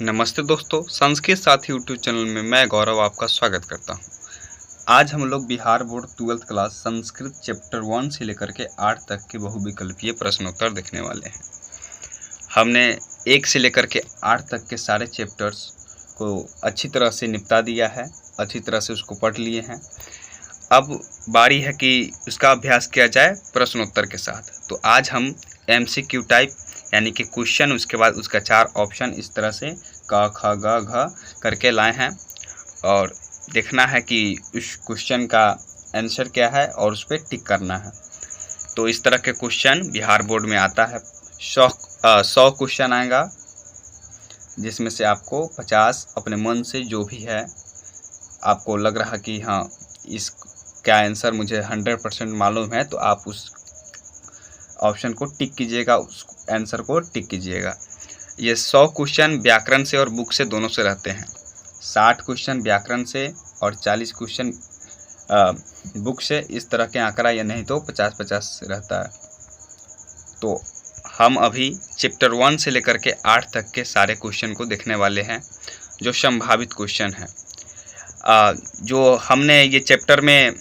नमस्ते दोस्तों, संस्कृत साथी यूट्यूब चैनल में मैं गौरव आपका स्वागत करता हूं। आज हम लोग Bihar board 12th class Sanskrit chapter 1 से लेकर के 8 तक के बहुविकल्पीय प्रश्नोत्तर देखने वाले हैं। हमने 1 से लेकर के 8 तक के सारे चैप्टर्स को अच्छी तरह से निपटा दिया है, अच्छी तरह से उसको पढ़ लिए हैं। अब बारी है कि उसका अभ्यास किया जाए प्रश्नोत्तर के साथ। तो आज हम MCQ टाइप यानी कि क्वेश्चन, उसके बाद उसका 4 ऑप्शन इस तरह से क ख ग घ करके लाए हैं और देखना है कि उस क्वेश्चन का आंसर क्या है और उस पर टिक करना है। तो इस तरह के क्वेश्चन बिहार बोर्ड में आता है। 100 क्वेश्चन आएगा, जिसमें से आपको 50 अपने मन से जो भी है आपको लग रहा कि हाँ इस क्या आंसर मुझे 100% मालूम है, तो आप उस ऑप्शन को टिक कीजिएगा, उस आंसर को टिक कीजिएगा। ये 100 क्वेश्चन व्याकरण से और बुक से दोनों से रहते हैं। 60 क्वेश्चन व्याकरण से और 40 क्वेश्चन बुक से। इस तरह के आंकड़ा या नहीं तो 50-50 रहता है। तो हम अभी चैप्टर 1 से लेकर के 8 तक के सारे क्वेश्चन को देखने वाले हैं, जो संभावित क्वेश्चन है। जो हमने ये चैप्टर में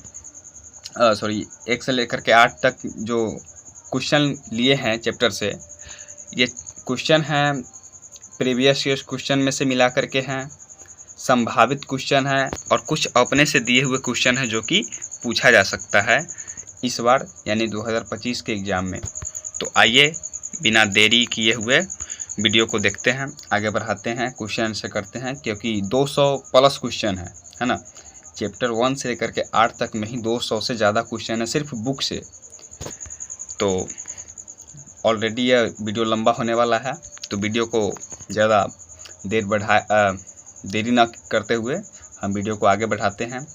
1 से लेकर के 8 तक जो क्वेश्चन लिए हैं चैप्टर से, ये क्वेश्चन हैं प्रीवियस ईयर क्वेश्चन में से मिला करके हैं, संभावित क्वेश्चन है और कुछ अपने से दिए हुए क्वेश्चन है जो कि पूछा जा सकता है इस बार यानी 2025 के एग्ज़ाम में। तो आइए बिना देरी किए हुए वीडियो को देखते हैं, आगे बढ़ाते हैं, क्वेश्चन आंसर करते हैं, क्योंकि 200 प्लस क्वेश्चन है ना। चैप्टर 1 से लेकर के 8 तक में ही 200 से ज़्यादा क्वेश्चन है सिर्फ बुक से। तो ऑलरेडी यह वीडियो लंबा होने वाला है, तो वीडियो को ज़्यादा देरी ना करते हुए हम वीडियो को आगे बढ़ाते हैं।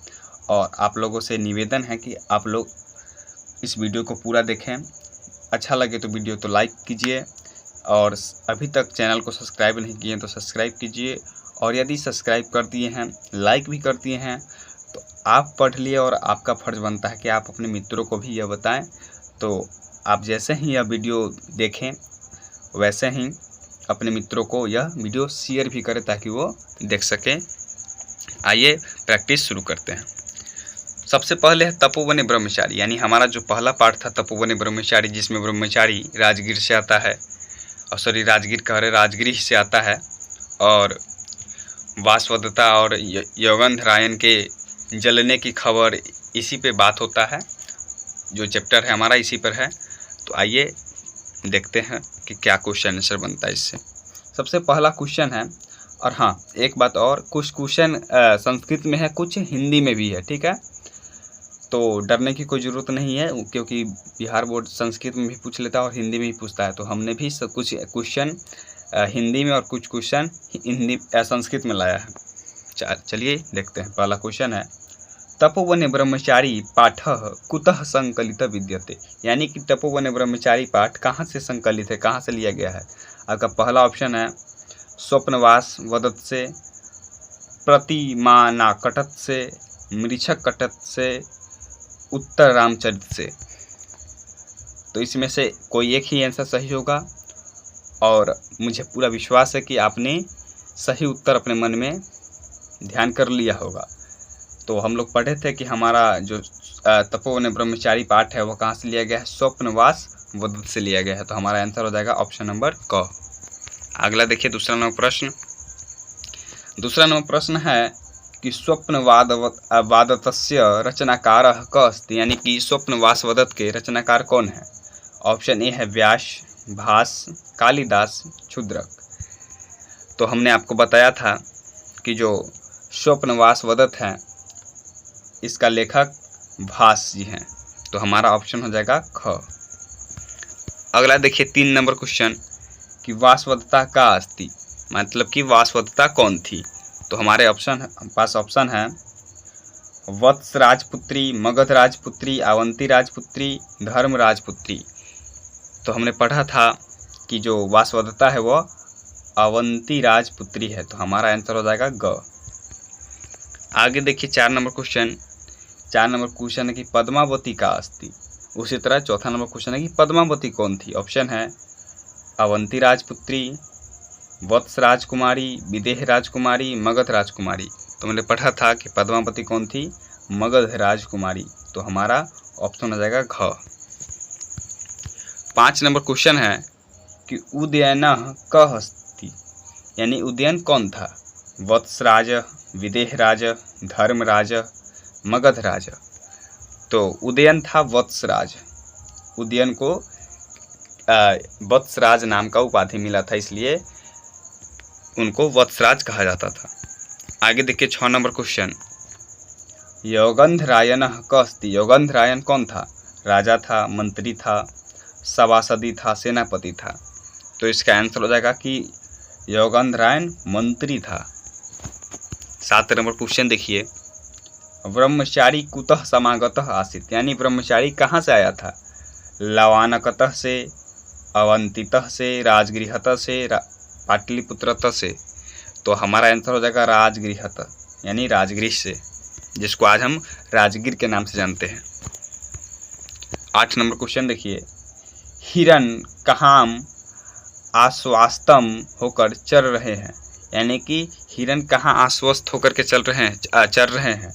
और आप लोगों से निवेदन है कि आप लोग इस वीडियो को पूरा देखें। अच्छा लगे तो वीडियो तो लाइक कीजिए, और अभी तक चैनल को सब्सक्राइब नहीं किए तो सब्सक्राइब कीजिए। और यदि सब्सक्राइब कर दिए हैं, लाइक भी कर दिए हैं, तो आप पढ़ लिए और आपका फ़र्ज़ बनता है कि आप अपने मित्रों को भी यह बताएं। तो आप जैसे ही यह वीडियो देखें वैसे ही अपने मित्रों को यह वीडियो शेयर भी करें ताकि वो देख सकें। आइए प्रैक्टिस शुरू करते हैं। सबसे पहले है तपोवन ब्रह्मचारी, यानी हमारा जो पहला पार्ट था तपोवन ब्रह्मचारी, जिसमें ब्रह्मचारी राजगीर से आता है, और राजगिरी से आता है। और वासवदत्ता और योगंधरायन के जलने की खबर, इसी पे बात होता है। जो चैप्टर है हमारा इसी पर है। तो आइए देखते हैं कि क्या क्वेश्चन आंसर बनता है इससे। सबसे पहला क्वेश्चन है, और हाँ एक बात और, कुछ क्वेश्चन संस्कृत में है, कुछ हिंदी में भी है, ठीक है। तो डरने की कोई ज़रूरत नहीं है, क्योंकि बिहार बोर्ड संस्कृत में भी पूछ लेता है और हिंदी में भी पूछता है। तो हमने भी कुछ क्वेश्चन हिंदी में और कुछ क्वेश्चन संस्कृत में लाया है। चलिए देखते हैं। पहला क्वेश्चन है, तपोवन ब्रह्मचारी पाठ कुतः संकलित विद्यते, यानी कि तपोवन ब्रह्मचारी पाठ कहाँ से संकलित है, कहाँ से लिया गया है। आपका पहला ऑप्शन है स्वप्नवास वदत से, प्रतिमानाकटत से, मृच्छक कटत से, उत्तर रामचरित से। तो इसमें से कोई एक ही आंसर सही होगा, और मुझे पूरा विश्वास है कि आपने सही उत्तर अपने मन में ध्यान कर लिया होगा। तो हम लोग पढ़े थे कि हमारा जो तपोवन ब्रह्मचारी पाठ है वो कहाँ से लिया गया है, स्वप्नवास वदत से लिया गया है। तो हमारा आंसर हो जाएगा ऑप्शन नंबर क। अगला देखिए दूसरा नंबर प्रश्न। दूसरा नंबर प्रश्न है कि स्वप्नवादतस्य रचनाकारः कः अस्ति, यानी कि स्वप्नवास वदत के रचनाकार कौन है। ऑप्शन ए है व्यास, भास, कालिदास, क्षुद्रक। तो हमने आपको बताया था कि जो स्वप्नवास वदत है इसका लेखक भास जी हैं। तो हमारा ऑप्शन हो जाएगा ख। अगला देखिए 3 नंबर क्वेश्चन कि वासवदत्ता का अस्ति, मतलब कि वासवदत्ता कौन थी। तो हमारे पास ऑप्शन है वत्स राजपुत्री, मगध राजपुत्री, अवंती राजपुत्री, धर्म राजपुत्री। तो हमने पढ़ा था कि जो वासवदत्ता है वो अवंती राजपुत्री है। तो हमारा आंसर हो जाएगा ग। आगे देखिए 4 नंबर क्वेश्चन। 4 नंबर क्वेश्चन है कि पद्मावती का अस्ति। उसी तरह चौथा नंबर क्वेश्चन है कि पद्मावती कौन थी। ऑप्शन है अवंती राजपुत्री, वत्स राजकुमारी, विदेह राजकुमारी, मगध राजकुमारी। तो मैंने पढ़ा था कि पद्मावती कौन थी? मगध राजकुमारी। तो हमारा ऑप्शन हो जाएगा घ। 5 नंबर क्वेश्चन है कि उदयनः कः अस्ति, यानी उदयन कौन था? वत्सराज, विदेहराज, धर्मराज, मगधराज। तो उदयन था वत्सराज। उदयन को वत्सराज नाम का उपाधि मिला था, इसलिए उनको वत्सराज कहा जाता था। आगे देखिए 6 नंबर क्वेश्चन, यौगंधरायनः कः अस्ति। यौगंधरायन कौन था? राजा था, मंत्री था, सभासदी था, सेनापति था। तो इसका आंसर हो जाएगा कि यौगंधरायन मंत्री था। 7 नंबर क्वेश्चन देखिए, ब्रह्मचारी कुतः समागतः आसीत्, यानी ब्रह्मचारी कहाँ से आया था? लवानकतः से, अवंतितः से, राजगृहतः से, पाटलिपुत्रतः से। तो हमारा आंसर हो जाएगा राजगृहतः, यानी राजगृह से, जिसको आज हम राजगीर के नाम से जानते हैं। 8 नंबर क्वेश्चन देखिए, हिरण कहाँ आश्वास्तम होकर चर रहे हैं, यानी कि हिरण कहाँ आश्वस्त होकर के चर रहे हैं?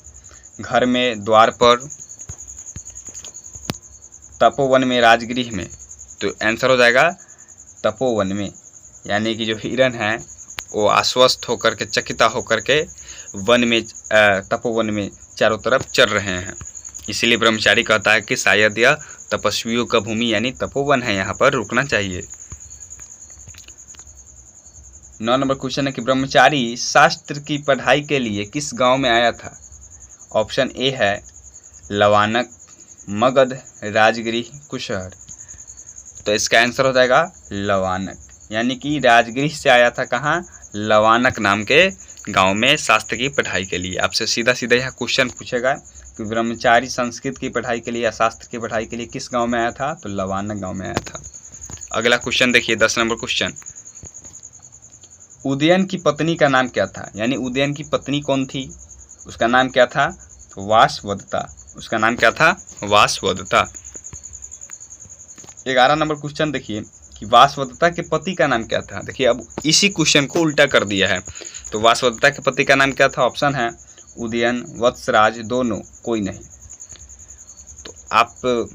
घर में, द्वार पर, तपोवन में, राजगृह में। तो आंसर हो जाएगा तपोवन में, यानी कि जो हिरण है वो आश्वस्त होकर के, चकिता होकर के वन में, तपोवन में चारों तरफ चर रहे हैं। इसीलिए ब्रह्मचारी कहता है कि शायद यह तपस्वियों का भूमि यानी तपोवन है, यहाँ पर रुकना चाहिए। 9 नंबर क्वेश्चन है कि ब्रह्मचारी शास्त्र की पढ़ाई के लिए किस गांव में आया था? ऑप्शन ए है लवानक, मगध, राजगृह, कुशहर। तो इसका आंसर हो जाएगा लवानक, यानी कि राजगृह से आया था कहाँ? लवानक नाम के गांव में शास्त्र की पढ़ाई के लिए। आपसे सीधा सीधा यह क्वेश्चन पूछेगा कि ब्रह्मचारी संस्कृत की पढ़ाई के लिए या शास्त्र की पढ़ाई के लिए किस गांव में आया था? तो लवानक गांव में आया था। अगला क्वेश्चन देखिए 10 नंबर क्वेश्चन, उदयन की पत्नी का नाम क्या था? यानी उदयन की पत्नी कौन थी? उसका नाम क्या था? वासवदत्ता। उसका नाम क्या था? वासवदत्ता। 11 नंबर क्वेश्चन देखिए कि वासवदत्ता के पति का नाम क्या था? देखिए अब इसी क्वेश्चन को उल्टा कर दिया है। तो वासवदत्ता के पति का नाम क्या था? ऑप्शन है उदयन, वत्सराज, दोनों, कोई नहीं। तो आप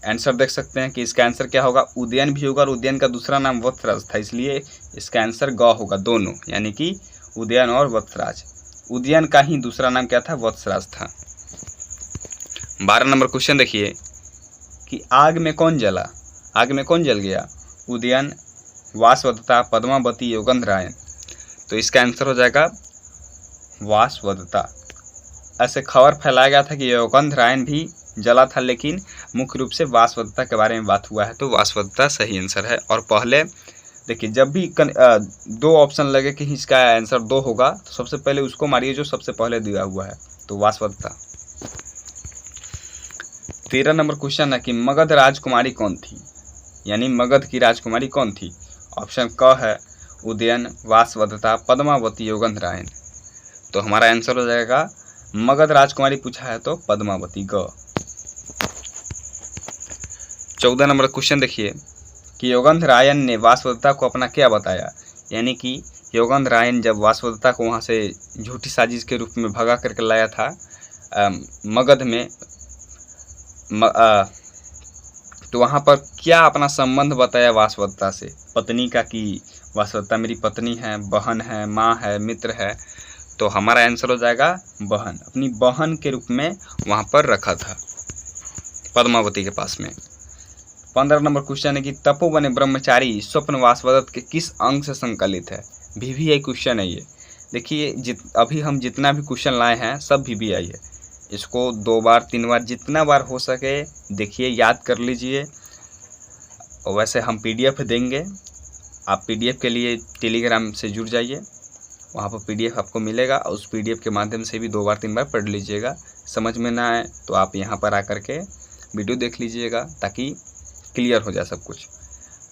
आंसर देख सकते हैं कि इसका आंसर क्या होगा? उदयन भी होगा और उदयन का दूसरा नाम वत्सराज था, इसलिए इसका आंसर ग होगा, दोनों, यानी कि उदयन और वत्सराज। उदयन का ही दूसरा नाम क्या था? वत्सराज था। 12 नंबर क्वेश्चन देखिए कि आग में कौन जला? आग में कौन जल गया? उदयन, वासवदत्ता, पद्मावती, यौगंधरायन। तो इसका आंसर हो जाएगा वासवदत्ता। ऐसे खबर फैलाया गया था कि यौगंधरायन भी जला था, लेकिन मुख्य रूप से वासवदत्ता के बारे में बात हुआ है, तो वासवदत्ता सही आंसर है। और पहले देखिए, जब भी 2 ऑप्शन लगे कि इसका आंसर 2 होगा, तो सबसे पहले उसको मारिए जो सबसे पहले दिया हुआ है, तो वासवदत्ता। 13 नंबर क्वेश्चन है कि मगध राजकुमारी कौन थी? यानी मगध की राजकुमारी कौन थी? ऑप्शन क है उदयन, वासवदत्ता, पद्मावती, यौगंधरायन। तो हमारा आंसर हो जाएगा मगध राजकुमारी पूछा है तो पद्मावती, ग। 14 नंबर क्वेश्चन देखिए कि यौगंधरायन ने वासवदत्ता को अपना क्या बताया? यानी कि यौगंधरायन जब वासवदत्ता को वहाँ से झूठी साजिश के रूप में भगा करके लाया था मगध में, तो वहाँ पर क्या अपना संबंध बताया वासवदत्ता से? पत्नी का, कि वासवदत्ता मेरी पत्नी है, बहन है, माँ है, मित्र है। तो हमारा आंसर हो जाएगा बहन, अपनी बहन के रूप में वहाँ पर रखा था पद्मावती के पास में। 15 नंबर क्वेश्चन है कि तपोवन ब्रह्मचारी स्वप्न वासवदत्त के किस अंग से संकलित है? VVI क्वेश्चन है ये। देखिए अभी हम जितना भी क्वेश्चन लाए हैं सब VVI है। इसको 2 बार 3 बार जितना बार हो सके देखिए, याद कर लीजिए। और वैसे हम PDF देंगे, आप PDF के लिए टेलीग्राम से जुड़ जाइए, वहाँ पर PDF आपको मिलेगा और उस PDF के माध्यम से भी 2 बार 3 बार पढ़ लीजिएगा। समझ में ना आए तो आप यहाँ पर आकर के वीडियो देख लीजिएगा ताकि क्लियर हो जाए सब कुछ।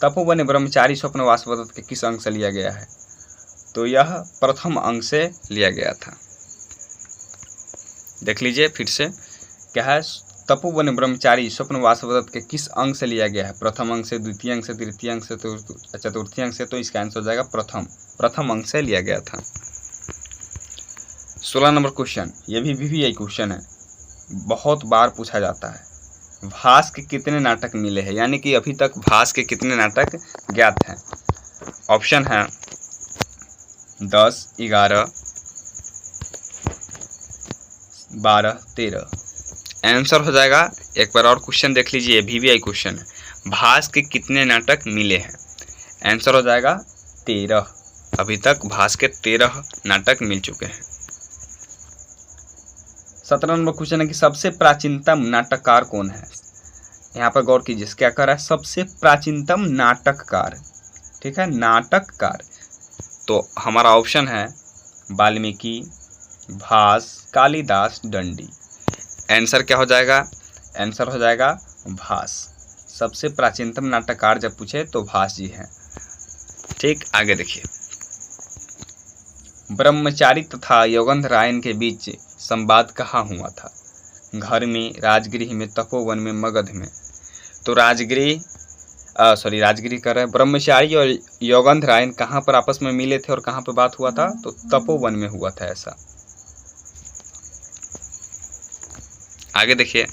तपोवन ब्रह्मचारी स्वप्न वासवदत्त के किस अंग से लिया गया है? तो यह प्रथम अंग से लिया गया था। देख लीजिए फिर से, क्या है? तपोवन ब्रह्मचारी स्वप्न वासवदत्त के किस अंग से लिया गया है? प्रथम अंग से, द्वितीय अंग से, तृतीय अंग से, चतुर्थी अंग से। तो इसका आंसर हो जाएगा प्रथम अंग से लिया गया था। 16 नंबर क्वेश्चन, ये भी VVI क्वेश्चन है, बहुत बार पूछा जाता है। भास के कितने नाटक मिले हैं, यानी कि अभी तक भास के कितने नाटक ज्ञात हैं? ऑप्शन है 10, 11, 12, 13। आंसर हो जाएगा, एक बार और क्वेश्चन देख लीजिए, VVI क्वेश्चन है, भास के कितने नाटक मिले हैं? आंसर हो जाएगा 13। अभी तक भास के 13 नाटक मिल चुके हैं। 17 नंबर क्वेश्चन है कि सबसे प्राचीनतम नाटककार कौन है? यहाँ पर गौर कीजिए, क्या कर रहा है? सबसे प्राचीनतम नाटककार, ठीक है, नाटककार। तो हमारा ऑप्शन है वाल्मीकि, भास, कालिदास, दंडी। आंसर क्या हो जाएगा? आंसर हो जाएगा भास। सबसे प्राचीनतम नाटककार जब पूछे तो भास जी हैं। ठीक, आगे देखिए, ब्रह्मचारी तथा योगंधरायन के बीच संवाद कहाँ हुआ था? घर में, राजगृह में, तपोवन में, मगध में। तो राजगृह कर रहे हैं, ब्रह्मचारी और योगंधरायन कहाँ पर आपस में मिले थे और कहाँ पर बात हुआ था? तो तपोवन में हुआ था ऐसा। आगे देखिए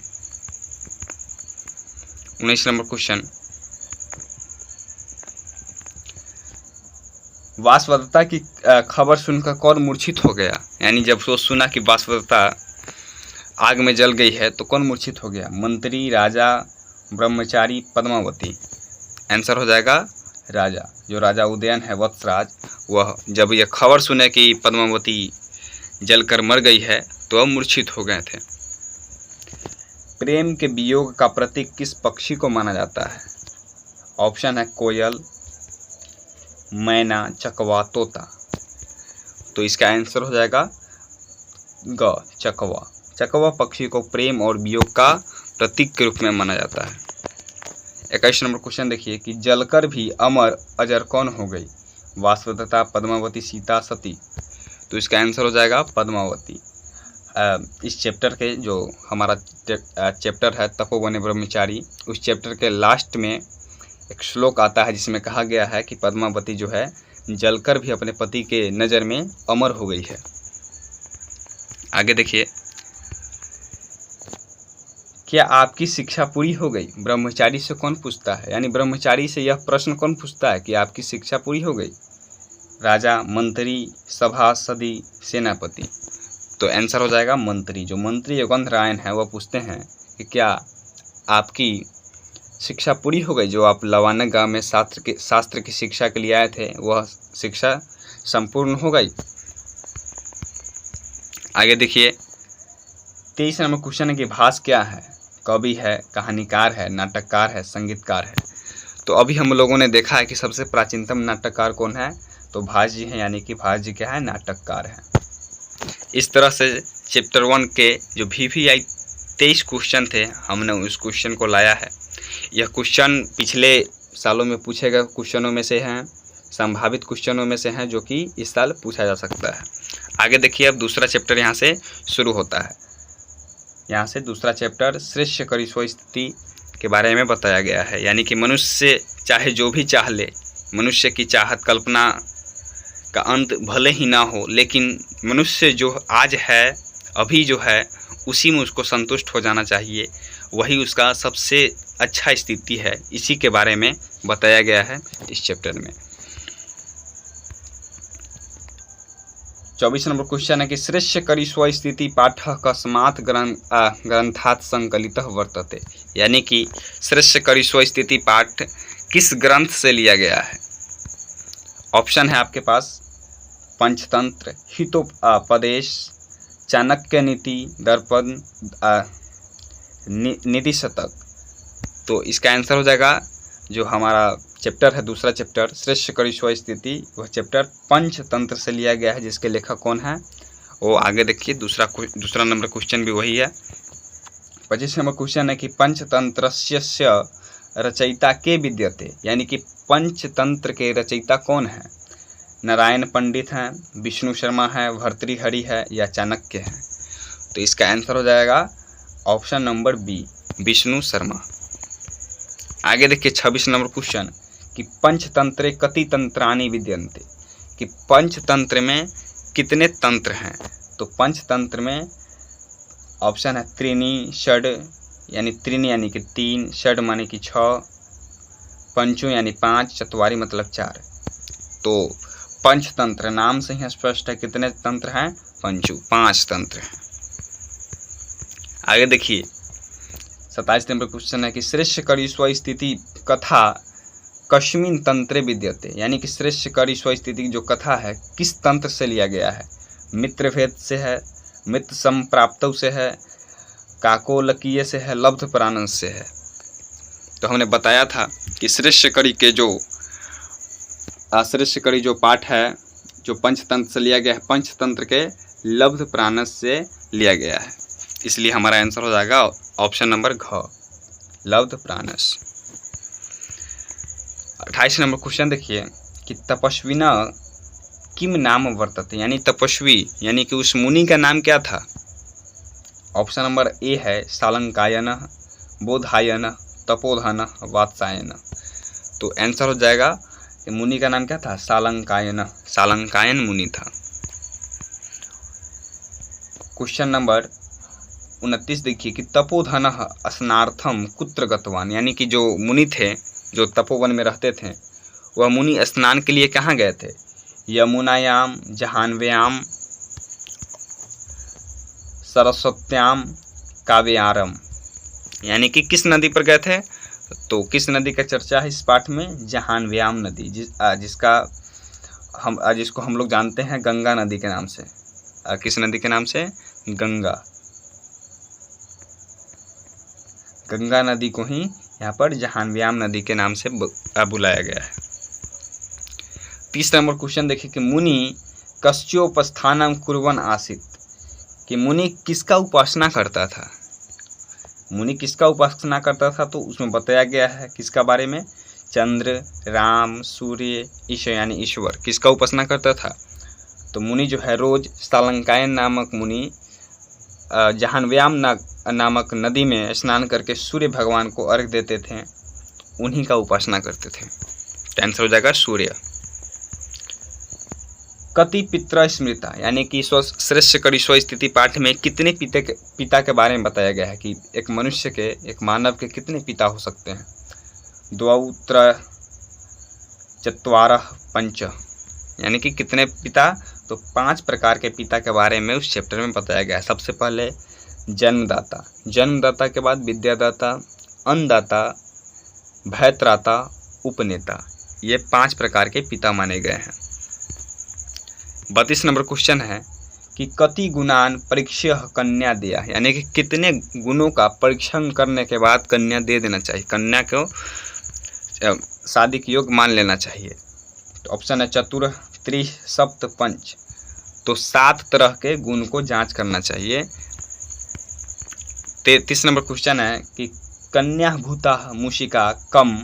19 नंबर क्वेश्चन, वासवदत्ता की खबर सुनकर कौन मूर्छित हो गया? यानी जब वो सुना कि वासवदत्ता आग में जल गई है तो कौन मूर्छित हो गया? मंत्री, राजा, ब्रह्मचारी, पद्मावती। आंसर हो जाएगा राजा। जो राजा उदयन है वत्सराज, वह जब यह खबर सुने कि पद्मावती जलकर मर गई है तो वह मूर्छित हो गए थे। प्रेम के वियोग का प्रतीक किस पक्षी को माना जाता है? ऑप्शन है कोयल, मैना, चकवा, तोता। तो इसका आंसर हो जाएगा ग, चकवा। चकवा पक्षी को प्रेम और वियोग का प्रतीक के रूप में माना जाता है। 21 नंबर क्वेश्चन देखिए कि जलकर भी अमर अजर कौन हो गई? वासवदत्ता, पद्मावती, सीता, सती। तो इसका आंसर हो जाएगा पद्मावती। इस चैप्टर के जो हमारा चैप्टर है तपोवन ब्रह्मचारी, उस चैप्टर के लास्ट में एक श्लोक आता है जिसमें कहा गया है कि पद्मावती जो है जलकर भी अपने पति के नज़र में अमर हो गई है। आगे देखिए, क्या आपकी शिक्षा पूरी हो गई? ब्रह्मचारी से कौन पूछता है? यानी ब्रह्मचारी से यह प्रश्न कौन पूछता है कि आपकी शिक्षा पूरी हो गई? राजा, मंत्री, सभासदी, सेनापति। तो आंसर हो जाएगा मंत्री। जो मंत्री योगंधरायन है वह पूछते हैं कि क्या आपकी शिक्षा पूरी हो गई? जो आप लवानक गांव में शास्त्र की शिक्षा के लिए आए थे, वह शिक्षा संपूर्ण हो गई? आगे देखिए 23 नंबर क्वेश्चन है कि भास क्या है? कवि है, कहानीकार है, नाटककार है, संगीतकार है। तो अभी हम लोगों ने देखा है कि सबसे प्राचीनतम नाटककार कौन है? तो भास जी हैं, यानी कि भास जी क्या है? नाटककार है। इस तरह से चैप्टर 1 के जो VVI 23 क्वेश्चन थे, हमने उस क्वेश्चन को लाया है। यह क्वेश्चन पिछले सालों में पूछे गए क्वेश्चनों में से हैं, संभावित क्वेश्चनों में से हैं जो कि इस साल पूछा जा सकता है। आगे देखिए, अब दूसरा चैप्टर यहाँ से शुरू होता है। यहाँ से दूसरा चैप्टर श्रेष्ठ करिश्व स्थिति के बारे में बताया गया है। यानी कि मनुष्य चाहे जो भी चाह ले, मनुष्य की चाहत कल्पना का अंत भले ही ना हो, लेकिन मनुष्य जो आज है, अभी जो है, उसी में उसको संतुष्ट हो जाना चाहिए। वही उसका सबसे अच्छा स्थिति है। इसी के बारे में बताया गया है इस चैप्टर में। 24 नंबर क्वेश्चन है कि श्रेष्ठ करिश्व स्थिति पाठः कस्मात् ग्रंथात् संकलितः वर्तते। यानी कि श्रेष्ठ करिश्व स्थिति पाठ किस ग्रंथ से लिया गया है? ऑप्शन है आपके पास पंचतंत्र, हितोपदेश, चाणक्य नीति, दर्पण, नीति शतक। तो इसका आंसर हो जाएगा, जो हमारा चैप्टर है दूसरा चैप्टर श्रेष्ठ करिश्व स्थिति, वह चैप्टर पंचतंत्र से लिया गया है। जिसके लेखक कौन है वो आगे देखिए। दूसरा नंबर क्वेश्चन भी वही है। 25 नंबर क्वेश्चन है कि पंचतंत्रस्य रचयिता के विद्यते। यानी कि पंचतंत्र के रचयिता कौन है? नारायण पंडित हैं, विष्णु शर्मा है, भर्तृहरि है या चाणक्य है? तो इसका आंसर हो जाएगा option number B Vishnu Sharma. आगे देखिए 26 नंबर क्वेश्चन कि पंचतंत्रे कति तंत्राणि विद्यन्ते, कि पंचतंत्र में कितने तंत्र हैं। तो पंचतंत्र में ऑप्शन है त्रीणी, षड यानी त्रीणी यानी कि 3, षड माने कि 6, पंचो यानी 5, चत्वारी मतलब 4। तो पंचतंत्र नाम से ही स्पष्ट है कितने तंत्र हैं, पंचो 5 तंत्र हैं। आगे देखिए 27 नंबर क्वेश्चन है कि श्रेष्ठ करी स्वस्थिति कथा कस्मिन तंत्रे विद्यते, यानी कि श्रेष्ठ करी स्वस्थिति जो कथा है किस तंत्र से लिया गया है। मित्रभेद से है, मित्र संप्राप्तौ से है, काकोलकीय से है, लब्ध प्राणन से है। तो हमने बताया था कि श्रेष्ठ करी के जो पाठ है जो पंचतंत्र से लिया गया है, पंचतंत्र के लब्ध प्राणस से लिया गया है, इसलिए हमारा आंसर हो जाएगा ऑप्शन नंबर घ, लब्ध प्राणस। 28 नंबर क्वेश्चन देखिए कि तपस्विना किम नाम वर्तते, यानी तपस्वी यानी कि उस मुनि का नाम क्या था। ऑप्शन नंबर ए है सालंकायन, बोधायन, तपोधन, वात्सायन। तो आंसर हो जाएगा कि मुनि का नाम क्या था, सालंकायन, सालंकायन मुनि था। क्वेश्चन नंबर 29 देखिए कि तपोधन स्नार्थम कुत्र गतवान, यानी कि जो मुनि थे जो तपोवन में रहते थे वह मुनि स्नान के लिए कहाँ गए थे। यमुनायाम, जहान्व्याम, सरस्वत्याम, काव्यारम, यानी कि किस नदी पर गए थे। तो किस नदी का चर्चा है इस पाठ में, जहान्व्याम नदी, जिसको हम लोग जानते हैं गंगा नदी के नाम से। किस नदी के नाम से, गंगा नदी को ही यहाँ पर जहान्व्याम नदी के नाम से बुलाया गया है। 30 नंबर क्वेश्चन देखिए कि मुनि कस्योपस्थानम कुर्वन् आसीत्, कि मुनि किसका उपासना करता था। मुनि किसका उपासना करता था तो उसमें बताया गया है किसका बारे में, चंद्र, राम, सूर्य, ईश्वर यानी ईश्वर, किसका उपासना करता था। तो मुनि जो है रोज सालंकायन नामक मुनि जहान्व्याम नामक नदी में स्नान करके सूर्य भगवान को अर्घ देते थे, उन्हीं का उपासना करते थे। आंसर हो जाएगा सूर्य। कति पितृ स्मृता, यानी कि श्रेष्ठ करी स्वस्थिति पाठ में कितने पिता के बारे में बताया गया है कि एक मनुष्य के, एक मानव के कितने पिता हो सकते हैं। 2, 3, 4, 5, यानी कि कितने पिता, तो 5 प्रकार के पिता के बारे में उस चैप्टर में बताया गया है। सबसे पहले जन्मदाता, जन्मदाता के बाद विद्यादाता, अन्नदाता, भयत्राता, उपनेता, ये 5 प्रकार के पिता माने गए हैं। 32 नंबर क्वेश्चन है कि कति गुणान परीक्ष्य कन्या दिया, यानी कि कितने गुणों का परीक्षण करने के बाद कन्या दे देना चाहिए, कन्या को शादी के योग्य मान लेना चाहिए। तो ऑप्शन है चतुर, त्रि, सप्त, पंच। तो 7 तरह के गुण को जांच करना चाहिए। 33 नंबर क्वेश्चन है कि कन्या भूता मूषिका कम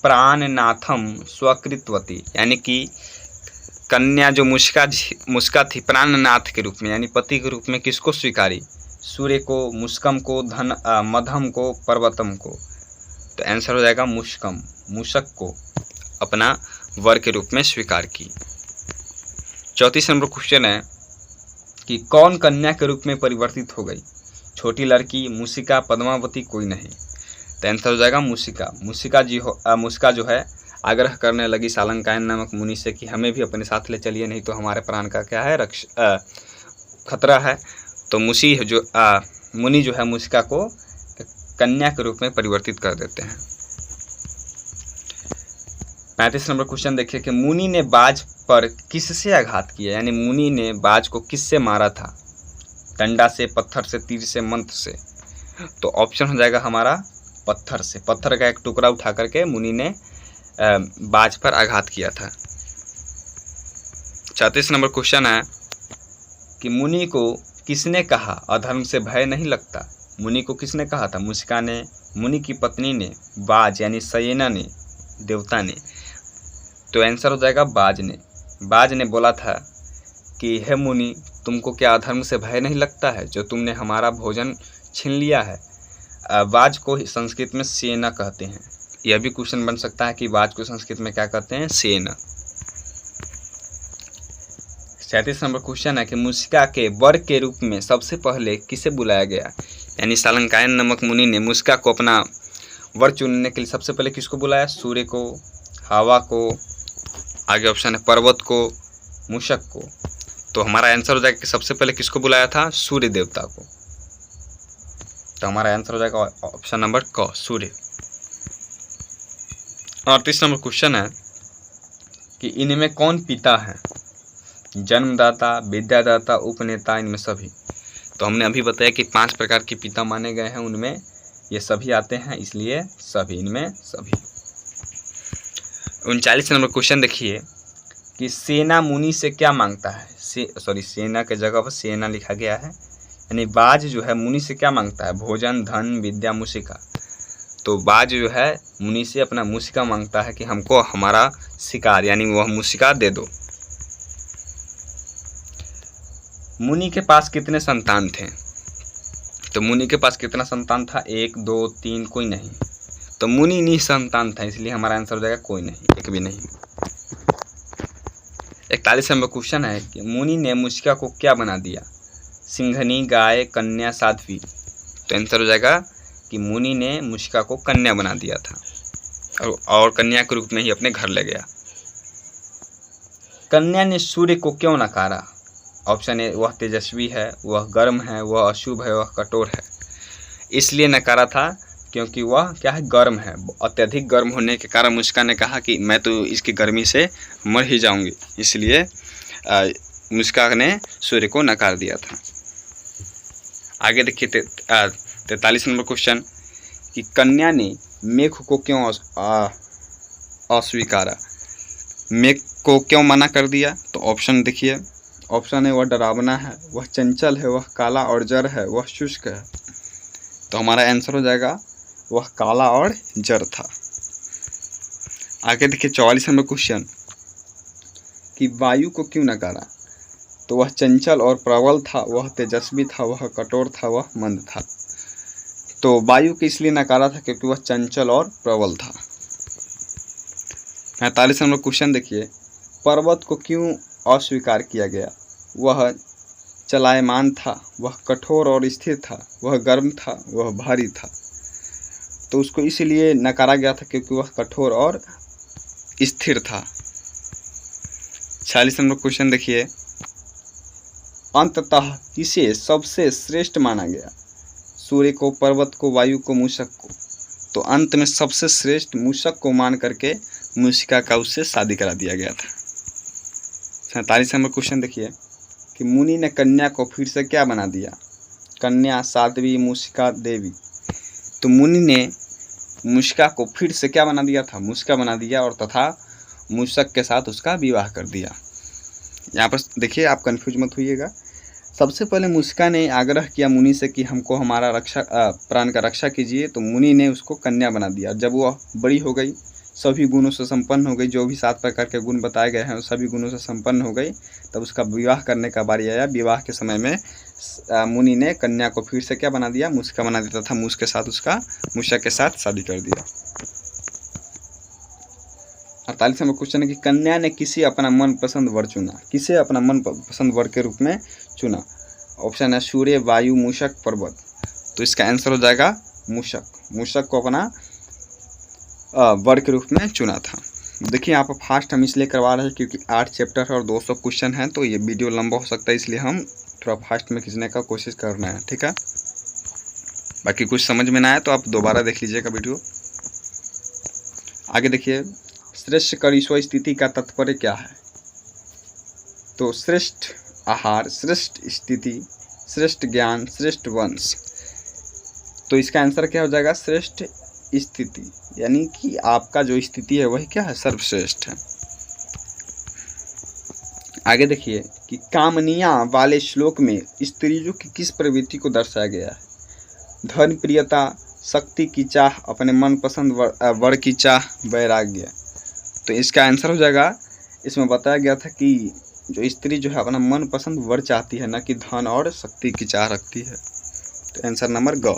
प्राणनाथम स्वकृतवती, यानी कि कन्या जो मुस्का थी प्राणनाथ के रूप में यानी पति के रूप में किसको स्वीकारी, सूर्य को, मुस्कम को, मधम को, पर्वतम को। तो आंसर हो जाएगा मुस्कम, मूषक को अपना वर के रूप में स्वीकार की। 34 नंबर क्वेश्चन है कि कौन कन्या के रूप में परिवर्तित हो गई, छोटी लड़की, मूषिका, पद्मावती, कोई नहीं। तो आंसर हो जाएगा मूषिका। मूषिका जो है आग्रह करने लगी सालंकायन नामक मुनि से कि हमें भी अपने साथ ले चलिए, नहीं तो हमारे प्राण का क्या है खतरा है। तो मुनि जो है मूषिका को कन्या के रूप में परिवर्तित कर देते हैं। 35 नंबर क्वेश्चन देखिए कि मुनि ने बाज पर किससे आघात किया, यानी मुनि ने बाज को किससे मारा था, डंडा से, पत्थर से, तीर से, मंत्र से। तो ऑप्शन हो जाएगा हमारा पत्थर से, पत्थर का एक टुकड़ा उठा करके मुनि ने बाज पर आघात किया था। 36 नंबर क्वेश्चन है कि मुनि को किसने कहा अधर्म से भय नहीं लगता, मुनि को किसने कहा था, मूषिका ने, मुनि की पत्नी ने, बाज यानी सयेना ने, देवता ने। तो आंसर हो जाएगा बाज ने। बाज ने बोला था कि हे मुनि, तुमको क्या अधर्म से भय नहीं लगता है, जो तुमने हमारा भोजन छीन लिया है। बाज को संस्कृत में सेना कहते हैं। यह भी क्वेश्चन बन सकता है कि बाज को संस्कृत में क्या कहते हैं, सेना। 37 नंबर क्वेश्चन है कि मूषिका के वर के रूप में सबसे पहले किसे बुलाया गया। यानी शालंकायन नामक मुनि ने मूषिका को अपना वर चुनने के लिए सबसे पहले किसको बुलाया, सूर्य को, हवा को, आगे ऑप्शन है पर्वत को, मूषक को। तो हमारा आंसर हो जाएगा कि सबसे पहले किसको बुलाया था, सूर्य देवता को। तो हमारा आंसर हो जाएगा ऑप्शन नंबर क, सूर्य। 38 नंबर क्वेश्चन है कि इनमें कौन पिता है, जन्मदाता, विद्यादाता, उपनेता, इनमें सभी। तो हमने अभी बताया कि 5 प्रकार के पिता माने गए हैं, उनमें ये सभी आते हैं, इसलिए सभी, इनमें सभी। 39 नंबर क्वेश्चन देखिए कि सेना मुनि से क्या मांगता है। सेना के जगह पर सेना लिखा गया है। यानी बाज जो है मुनि से क्या मांगता है, भोजन, धन, विद्या, मूषिका। तो बाज जो है मुनि से अपना मूषिका मांगता है कि हमको हमारा शिकार यानी वह मूषिका दे दो। मुनि के पास कितने संतान थे। तो मुनि के पास कितना संतान था, 1, 2, 3, कोई नहीं। तो मुनि निसंतान था, इसलिए हमारा आंसर हो जाएगा कोई नहीं, एक भी नहीं। 41 नंबर क्वेश्चन है कि मुनि ने मूषिका को क्या बना दिया, सिंघनी, गाय, कन्या, साध्वी। तो आंसर हो जाएगा कि मुनि ने मूषिका को कन्या बना दिया था और कन्या के रूप में ही अपने घर ले गया। कन्या ने सूर्य को क्यों नकारा। ऑप्शन ए, वह तेजस्वी है, वह गर्म है, वह अशुभ है, वह कठोर है। इसलिए नकारा था क्योंकि वह क्या है, गर्म है। अत्यधिक गर्म होने के कारण मूषिका ने कहा कि मैं तो इसकी गर्मी से मर ही जाऊंगी, इसलिए मूषिका ने सूर्य को नकार दिया था। आगे देखिए 43 नंबर क्वेश्चन कि कन्या ने मेघ को क्यों अस्वीकारा, मेघ को क्यों मना कर दिया। तो ऑप्शन देखिए, ऑप्शन है वह डरावना है, वह चंचल है, वह काला और जड़ है, वह शुष्क है। तो हमारा आंसर हो जाएगा वह काला और जड़ था। आगे देखिए 44 नंबर क्वेश्चन कि वायु को क्यों नकारा। तो वह चंचल और प्रबल था, वह तेजस्वी था, वह कठोर था, वह मंद था। तो वायु को इसलिए नकारा था क्योंकि वह चंचल और प्रबल था। 45 नंबर क्वेश्चन देखिए, पर्वत को क्यों अस्वीकार किया गया। वह चलायमान था, वह कठोर और स्थिर था, वह गर्म था, वह भारी था। तो उसको इसलिए नकारा गया था क्योंकि वह कठोर और स्थिर था। 46 नंबर क्वेश्चन देखिए, अंततः किसे सबसे श्रेष्ठ माना गया, सूर्य को, पर्वत को, वायु को, मूषक को। तो अंत में सबसे श्रेष्ठ मूषक को मान करके मूषिका का उससे शादी करा दिया गया था। 47 नंबर क्वेश्चन देखिए कि मुनि ने कन्या को फिर से क्या बना दिया, कन्या, साध्वी, मूषिका, देवी। तो मुनि ने मूषिका को फिर से क्या बना दिया था, मूषिका बना दिया और तथा मूषक के साथ उसका विवाह कर दिया। यहाँ पर देखिए, आप कंफ्यूज मत होइएगा। सबसे पहले मूषिका ने आग्रह किया मुनि से कि हमको हमारा प्राण का रक्षा कीजिए। तो मुनि ने उसको कन्या बना दिया। जब वह बड़ी हो गई, सभी गुणों से संपन्न हो गई, जो भी 7 प्रकार के गुण बताए गए हैं सभी गुणों से संपन्न हो गई, तब उसका विवाह करने का बारी आया। विवाह के समय में मुनि ने कन्या को फिर से क्या बना दिया, मूषिका बना देता था, मूषक के साथ शादी कर दिया। 48 नंबर क्वेश्चन है कि कन्या ने किसे अपना मनपसंद वर चुना, किसे अपना मनपसंद वर के रूप में चुना। ऑप्शन है सूर्य, वायु, मूषक, पर्वत। तो इसका आंसर हो जाएगा मूषक को अपना वर के रूप में चुना था। देखिए यहाँ पर फास्ट हम इसलिए करवा रहे हैं क्योंकि 8 चैप्टर और 200 क्वेश्चन हैं, तो ये वीडियो लंबा हो सकता है, इसलिए हम थोड़ा फास्ट में खींचने का कोशिश कर रहे हैं, ठीक है। बाकी कुछ समझ में ना आए तो आप दोबारा देख लीजिएगा वीडियो। आगे देखिए, श्रेष्ठ करिष्व स्थिति का तात्पर्य क्या है। तो श्रेष्ठ आहार, श्रेष्ठ स्थिति, श्रेष्ठ ज्ञान, श्रेष्ठ वंश। तो इसका आंसर क्या हो जाएगा, श्रेष्ठ स्थिति, यानी कि आपका जो स्थिति है वही क्या है, सर्वश्रेष्ठ है। आगे देखिए कि कामनिया वाले श्लोक में स्त्रियों की किस प्रवृत्ति को दर्शाया गया है। धन प्रियता, शक्ति की चाह, अपने मनपसंद वर की चाह, वैराग्य। तो इसका आंसर हो जाएगा, इसमें बताया गया था कि जो स्त्री जो है अपना मनपसंद वर चाहती है, न कि धन और शक्ति की चाह रखती है। तो आंसर नंबर ग।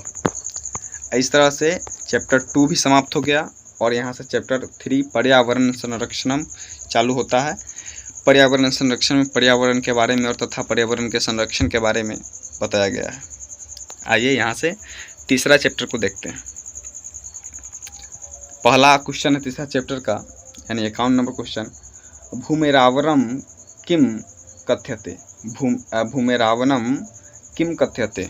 इस तरह से चैप्टर 2 भी समाप्त हो गया और यहाँ से चैप्टर 3 पर्यावरण संरक्षणम चालू होता है। पर्यावरण संरक्षण में पर्यावरण के बारे में और तथा पर्यावरण के संरक्षण के बारे में बताया गया है। आइए यहाँ से तीसरा चैप्टर को देखते हैं। पहला क्वेश्चन है तीसरा चैप्टर का, यानी 51 नंबर क्वेश्चन, भूमेरावरम किम कथ्यते। भूमेरावनम किम कथ्यते।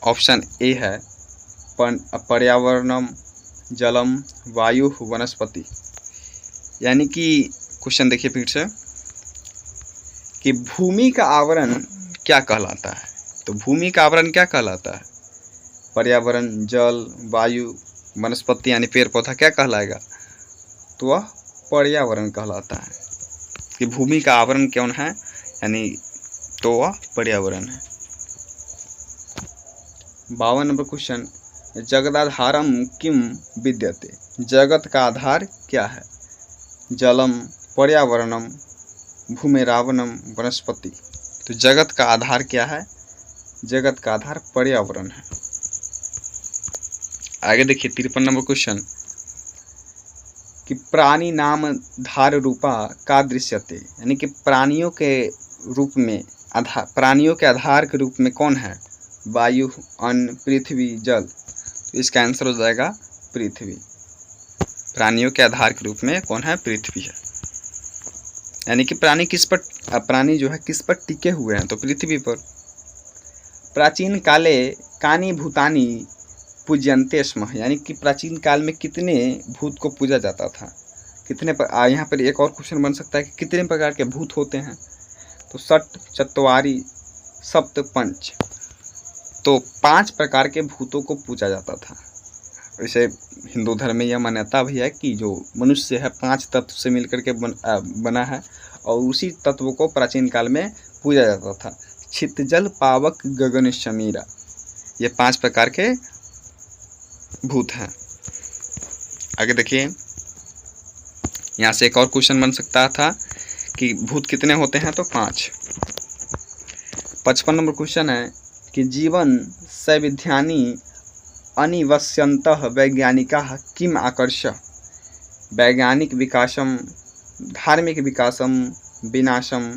ऑप्शन ए है पर्यावरणम, जलम, वायु, वनस्पति। यानी कि क्वेश्चन देखिए फिर से कि भूमि का आवरण क्या कहलाता है। तो भूमि का आवरण क्या कहलाता है? पर्यावरण, जल, वायु, वनस्पति यानी पेड़ पौधा क्या कहलाएगा? तो वह पर्यावरण कहलाता है। कि भूमि का आवरण कौन है, यानी तो वह पर्यावरण है। 52 नंबर क्वेश्चन, जगदाधारम किम विद्यते। जगत का आधार क्या है? जलम, पर्यावरणम, भूमेरावनम, वनस्पति। तो जगत का आधार क्या है? जगत का आधार पर्यावरण है। आगे देखिए 53 नंबर क्वेश्चन कि प्राणी नाम धार रूपा का दृश्यते। यानी कि प्राणियों के रूप में प्राणियों के आधार के रूप में कौन है? वायु, अन्न, पृथ्वी, जल। तो इसका आंसर हो जाएगा पृथ्वी। प्राणियों के आधार के रूप में कौन है? पृथ्वी है। यानी कि प्राणी जो है किस पर टिके हुए हैं? तो पृथ्वी पर। प्राचीन काले कानि भूतानि पूज्यन्ते स्म। यानी कि प्राचीन काल में कितने भूत को पूजा जाता था? कितने यहाँ पर एक और क्वेश्चन बन सकता है कि कितने प्रकार के भूत होते हैं? तो षट, चत्वारि, सप्त, पंच। तो 5 प्रकार के भूतों को पूजा जाता था। वैसे हिंदू धर्म में यह मान्यता भी है कि जो मनुष्य है 5 तत्व से मिलकर के बना है और उसी तत्व को प्राचीन काल में पूजा जाता था। छित, जल, पावक, गगन, शमीरा। ये 5 प्रकार के भूत हैं। आगे देखिए यहाँ से एक और क्वेश्चन बन सकता था कि भूत कितने होते हैं? तो 5। 55 नंबर क्वेश्चन है कि जीवन सैविध्यानि अनिवस्यन्तः वैज्ञानिकाः किम आकर्ष्य। वैज्ञानिक विकासम, धार्मिक विकासम, विनाशम,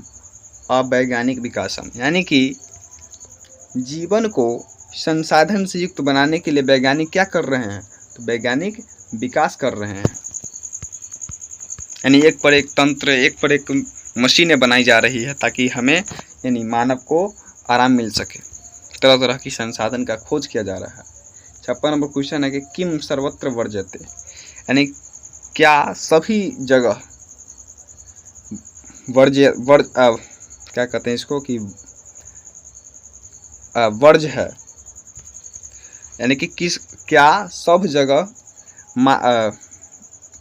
अवैज्ञानिक विकासम। यानी कि जीवन को संसाधन से युक्त बनाने के लिए वैज्ञानिक क्या कर रहे हैं? तो वैज्ञानिक विकास कर रहे हैं। यानी एक पर एक तंत्र, एक पर एक मशीनें बनाई जा रही है ताकि हमें यानी मानव को आराम मिल सके। तरह तरह की संसाधन का खोज किया जा रहा है। 56 नंबर क्वेश्चन है कि किम सर्वत्र वर्ज्यते। यानी क्या सभी जगह क्या कहते हैं इसको कि वर्ज्य है। यानी कि क्या सब जगह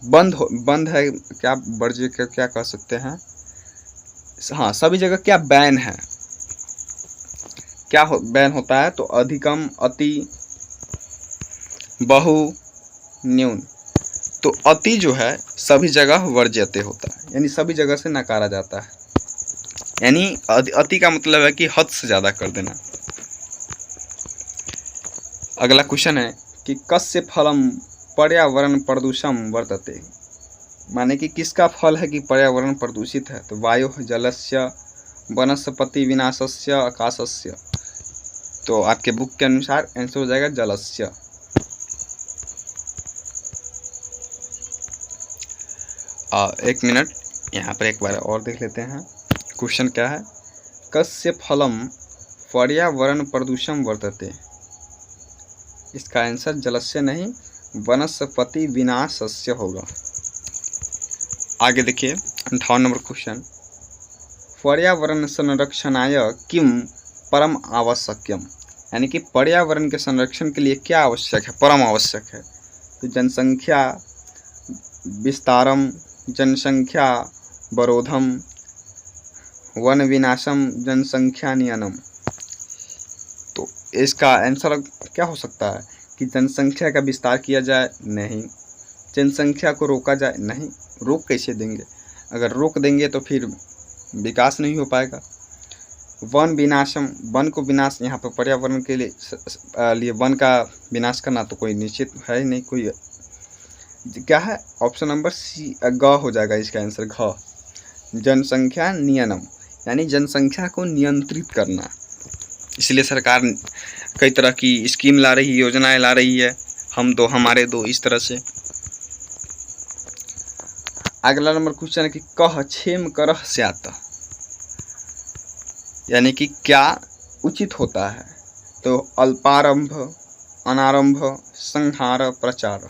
बंद है? क्या वर्ज्य क्या कह सकते हैं? हाँ, सभी जगह क्या बैन है? क्या बैन होता है? तो अधिकम, अति, बहु, न्यून। तो अति जो है सभी जगह वर्ज्यते होता है, यानी सभी जगह से नकारा जाता है। यानी अति का मतलब है कि हद से ज़्यादा कर देना। अगला क्वेश्चन है कि कस्य फलम पर्यावरण प्रदूषण वर्तते। माने कि किसका फल है कि पर्यावरण प्रदूषित है? तो वायु, जलस्य, वनस्पति, विनाशस्य, आकाशस्य। तो आपके बुक के अनुसार आंसर हो जाएगा जलस्य। एक मिनट यहाँ पर एक बार और देख लेते हैं क्वेश्चन क्या है। कस्य फलम पर्यावरण प्रदूषण वर्तते। इसका आंसर जलस्य नहीं वनस्पति विनाशस्य होगा। आगे देखिए 58 नंबर क्वेश्चन, पर्यावरण संरक्षणाय किम परम आवश्यकम। यानी कि पर्यावरण के संरक्षण के लिए क्या आवश्यक है? परम आवश्यक है। तो जनसंख्या विस्तारम, जनसंख्या वरोधम, वन विनाशम, जनसंख्या नियनम। तो इसका आंसर क्या हो सकता है कि जनसंख्या का विस्तार किया जाए? नहीं। जनसंख्या को रोका जाए? नहीं। रोक कैसे देंगे? अगर रोक देंगे तो फिर विकास नहीं हो पाएगा। वन विनाशम, वन को विनाश, यहाँ पर पर्यावरण के लिए वन का विनाश करना तो कोई निश्चित है नहीं, कोई क्या है, ऑप्शन नंबर सी ग हो जाएगा इसका आंसर, घ। जनसंख्या नियमन, यानी जनसंख्या को नियंत्रित करना, इसलिए सरकार कई तरह की स्कीम ला रही है, योजनाएं ला रही है, हम दो हमारे दो, इस तरह से। अगला नंबर क्वेश्चन है कि कह क्षेम करह स्यात्, यानी कि क्या उचित होता है, तो अल्पारंभ, अनारंभ, संहार, प्रचार।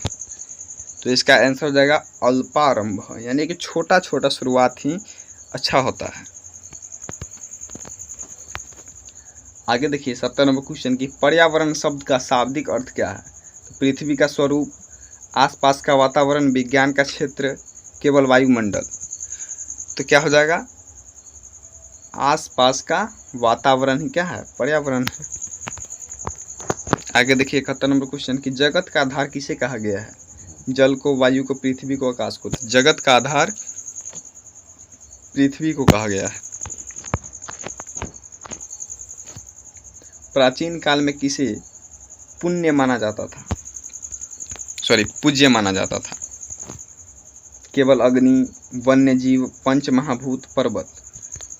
तो इसका आंसर हो जाएगा अल्पारंभ, यानी कि छोटा छोटा शुरुआत ही अच्छा होता है। आगे देखिए 70 नंबर क्वेश्चन की पर्यावरण शब्द का शाब्दिक अर्थ क्या है, तो पृथ्वी का स्वरूप, आसपास का वातावरण, विज्ञान का क्षेत्र, केवल वायुमंडल। तो क्या हो जाएगा, आसपास का वातावरण ही क्या है, पर्यावरण है। आगे देखिए 71 नंबर क्वेश्चन की जगत का आधार किसे कहा गया है, जल को, वायु को, पृथ्वी को, आकाश को। जगत का आधार पृथ्वी को कहा गया है। प्राचीन काल में किसे पुण्य माना जाता था, पूज्य माना जाता था, केवल अग्नि, वन्य जीव, पंच महाभूत, पर्वत।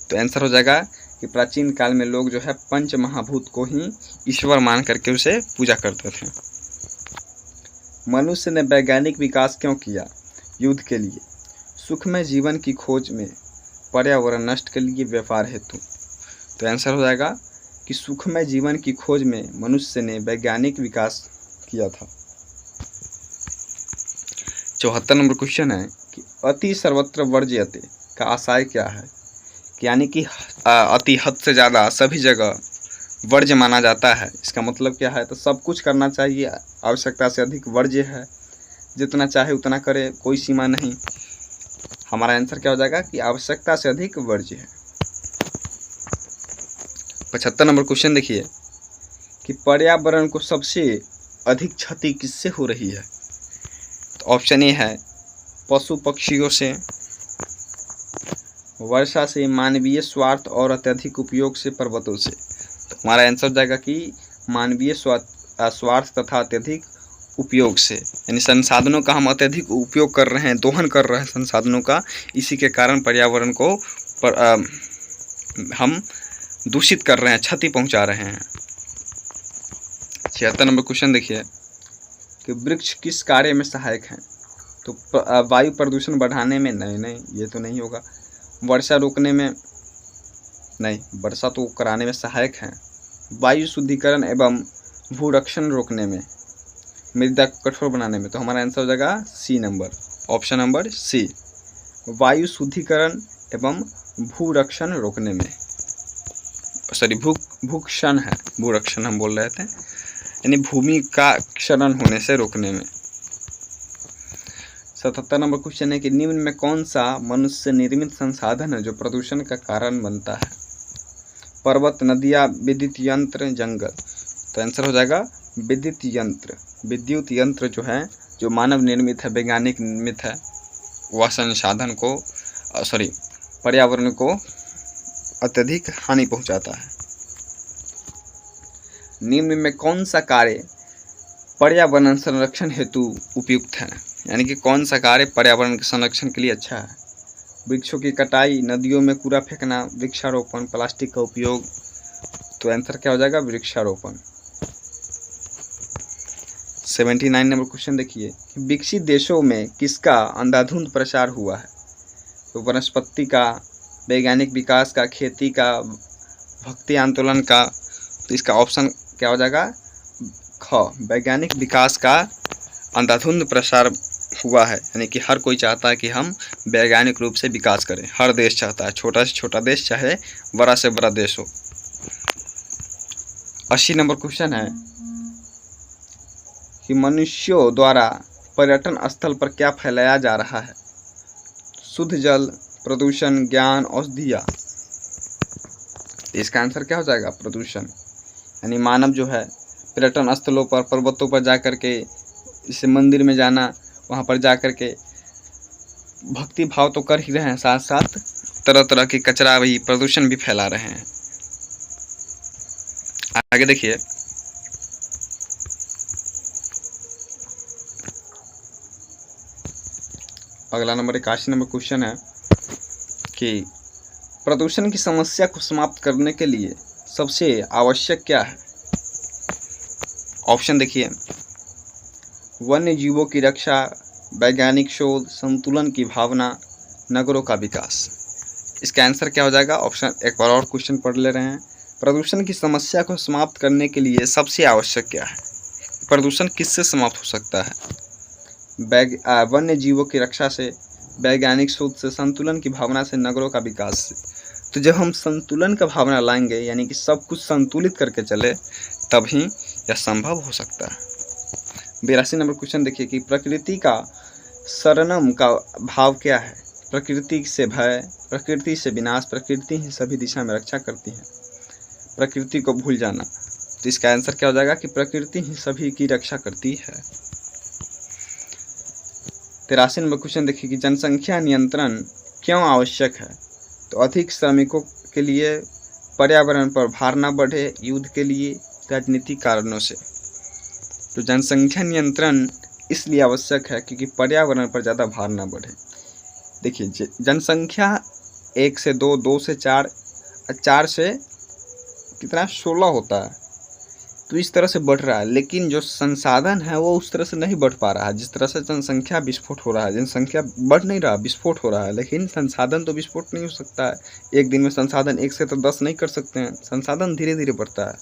तो आंसर हो जाएगा कि प्राचीन काल में लोग जो है पंच महाभूत को ही ईश्वर मान करके उसे पूजा करते थे। मनुष्य ने वैज्ञानिक विकास क्यों किया, युद्ध के लिए, सुखमय जीवन की खोज में, पर्यावरण नष्ट के लिए, व्यापार हेतु। तो आंसर हो जाएगा कि सुखमय जीवन की खोज में मनुष्य ने वैज्ञानिक विकास किया था। 74 नंबर क्वेश्चन है कि अति सर्वत्र वर्ज्यते का आशय क्या है, यानी कि अति हद से ज़्यादा सभी जगह वर्ज्य माना जाता है। इसका मतलब क्या है, तो सब कुछ करना चाहिए, आवश्यकता से अधिक वर्ज्य है, जितना चाहे उतना करे, कोई सीमा नहीं। हमारा आंसर क्या हो जाएगा कि आवश्यकता से अधिक वर्ज्य है। 75 नंबर क्वेश्चन देखिए कि पर्यावरण को सबसे अधिक क्षति किससे हो रही है, तो ऑप्शन ए है पशु पक्षियों से, वर्षा से, मानवीय स्वार्थ और अत्यधिक उपयोग से, पर्वतों से। तो हमारा आंसर हो जाएगा कि मानवीय स्वार्थ तथा अत्यधिक उपयोग से, यानी संसाधनों का हम अत्यधिक उपयोग कर रहे हैं, दोहन कर रहे हैं संसाधनों का, इसी के कारण पर्यावरण को हम दूषित कर रहे हैं, क्षति पहुंचा रहे हैं। 76 नंबर क्वेश्चन देखिए कि वृक्ष किस कार्य में सहायक हैं, तो वायु प्रदूषण बढ़ाने में, नहीं ये तो नहीं होगा। वर्षा रोकने में, नहीं, वर्षा तो कराने में सहायक हैं। वायु शुद्धिकरण एवं भूरक्षण रोकने में, मृदा को कठोर बनाने में। तो हमारा आंसर हो जाएगा C number, option number C, वायु शुद्धिकरण एवं भूरक्षण रोकने में, भूक्षण है, भूरक्षण हम बोल रहे थे, यानी भूमि का क्षरण होने से रोकने में। 77 नंबर क्वेश्चन है कि निम्न में कौन सा मनुष्य निर्मित संसाधन है जो प्रदूषण का कारण बनता है, पर्वत, नदियाँ, विद्युत यंत्र, जंगल। तो आंसर हो जाएगा विद्युत यंत्र। विद्युत यंत्र जो है, जो मानव निर्मित है, वैज्ञानिक निर्मित है, वह संसाधन को पर्यावरण को अत्यधिक हानि पहुंचाता है। निम्न में कौन सा कार्य पर्यावरण संरक्षण हेतु उपयुक्त है, यानी कि कौन सा कार्य पर्यावरण के संरक्षण के लिए अच्छा है, वृक्षों की कटाई, नदियों में कूड़ा फेंकना, वृक्षारोपण, प्लास्टिक का उपयोग। तो आंसर क्या हो जाएगा, वृक्षारोपण। 79 नंबर क्वेश्चन देखिए कि विकसित देशों में किसका अंधाधुंध प्रसार हुआ है, तो वनस्पति का, वैज्ञानिक विकास का, खेती का, भक्ति आंदोलन का। तो इसका ऑप्शन क्या हो जाएगा, ख, वैज्ञानिक विकास का अंधाधुंध प्रसार हुआ है, यानी कि हर कोई चाहता है कि हम वैज्ञानिक रूप से विकास करें, हर देश चाहता है, छोटा से छोटा देश चाहे बड़ा से बड़ा देश हो। 80 नंबर क्वेश्चन है कि मनुष्यों द्वारा पर्यटन स्थल पर क्या फैलाया जा रहा है, शुद्ध जल, प्रदूषण, ज्ञान, औषधियाँ। इसका आंसर क्या हो जाएगा, प्रदूषण, यानी मानव जो है पर्यटन स्थलों पर, पर्वतों पर जा कर के, जैसे मंदिर में जाना, वहाँ पर जा कर के भक्ति भाव तो कर ही रहे हैं, साथ साथ तरह तरह के कचरा भी, प्रदूषण भी फैला रहे हैं। आगे देखिए, अगला नंबर 81 नंबर क्वेश्चन है कि प्रदूषण की समस्या को समाप्त करने के लिए सबसे आवश्यक क्या है। ऑप्शन देखिए, वन्य जीवों की रक्षा, वैज्ञानिक शोध, संतुलन की भावना, नगरों का विकास। इसका आंसर क्या हो जाएगा। ऑप्शन एक बार और क्वेश्चन पढ़ ले रहे हैं। प्रदूषण की समस्या को समाप्त करने के लिए सबसे आवश्यक क्या है। प्रदूषण किससे समाप्त हो सकता है। वन्य जीवों की रक्षा से, वैज्ञानिक शोध से, संतुलन की भावना से, नगरों का विकास से। तो जब हम संतुलन का भावना लाएंगे, यानी कि सब कुछ संतुलित करके चले, तभी यह संभव हो सकता है। 82 नंबर क्वेश्चन देखिए कि प्रकृति का शरणम का भाव क्या है। प्रकृति से भय, प्रकृति से विनाश, प्रकृति ही सभी दिशा में रक्षा करती है, प्रकृति को भूल जाना। तो इसका आंसर क्या हो जाएगा कि प्रकृति ही सभी की रक्षा करती है। 83 नंबर क्वेश्चन देखिए कि जनसंख्या नियंत्रण क्यों आवश्यक है। तो अधिक श्रमिकों के लिए, पर्यावरण पर भार न बढ़े, युद्ध के लिए, राजनीतिक कारणों से। तो जनसंख्या नियंत्रण इसलिए आवश्यक है क्योंकि पर्यावरण पर ज़्यादा भार न बढ़े। देखिए, जनसंख्या 1 से 2, 2 से 4, 4 से कितना 16 होता है, तो इस तरह से बढ़ रहा है। लेकिन जो संसाधन है वो उस तरह से नहीं बढ़ पा रहा है। जिस तरह से जनसंख्या विस्फोट हो रहा है, जनसंख्या बढ़ नहीं रहा, विस्फोट हो रहा है, लेकिन संसाधन तो विस्फोट नहीं हो सकता है। एक दिन में संसाधन 1 से तो 10 नहीं कर सकते हैं, संसाधन धीरे धीरे बढ़ता है।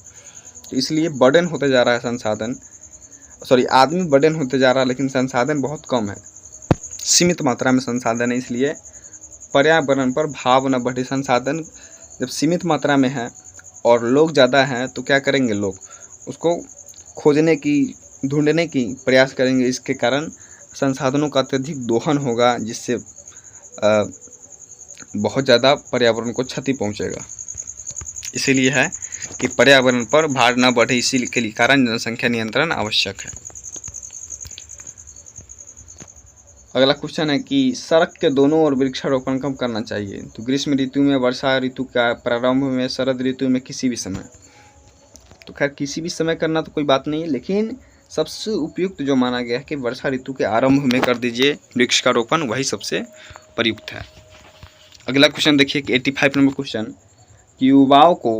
तो इसलिए बर्डन होते जा रहा है संसाधन, आदमी बर्डन होते जा रहा है, लेकिन संसाधन बहुत कम है, सीमित मात्रा में संसाधन है। इसलिए पर्यावरण पर भाव न बढ़े। संसाधन जब सीमित मात्रा में है और लोग ज़्यादा हैं तो क्या करेंगे, लोग उसको खोजने की, ढूंढने की प्रयास करेंगे। इसके कारण संसाधनों का अत्यधिक दोहन होगा, जिससे बहुत ज़्यादा पर्यावरण को क्षति पहुंचेगा। इसीलिए है कि पर्यावरण पर भार न बढ़े, इसी के कारण जनसंख्या नियंत्रण आवश्यक है। अगला क्वेश्चन है कि सड़क के दोनों ओर वृक्षारोपण कब करना चाहिए। तो ग्रीष्म ऋतु में, वर्षा ऋतु का प्रारंभ में, शरद ऋतु में, किसी भी समय। तो खैर किसी भी समय करना तो कोई बात नहीं है, लेकिन सबसे उपयुक्त जो माना गया है कि वर्षा ऋतु के आरंभ में कर दीजिए वृक्ष का रोपण, वही सबसे प्रयुक्त है। अगला क्वेश्चन देखिए कि 85 नंबर क्वेश्चन कि युवाओं को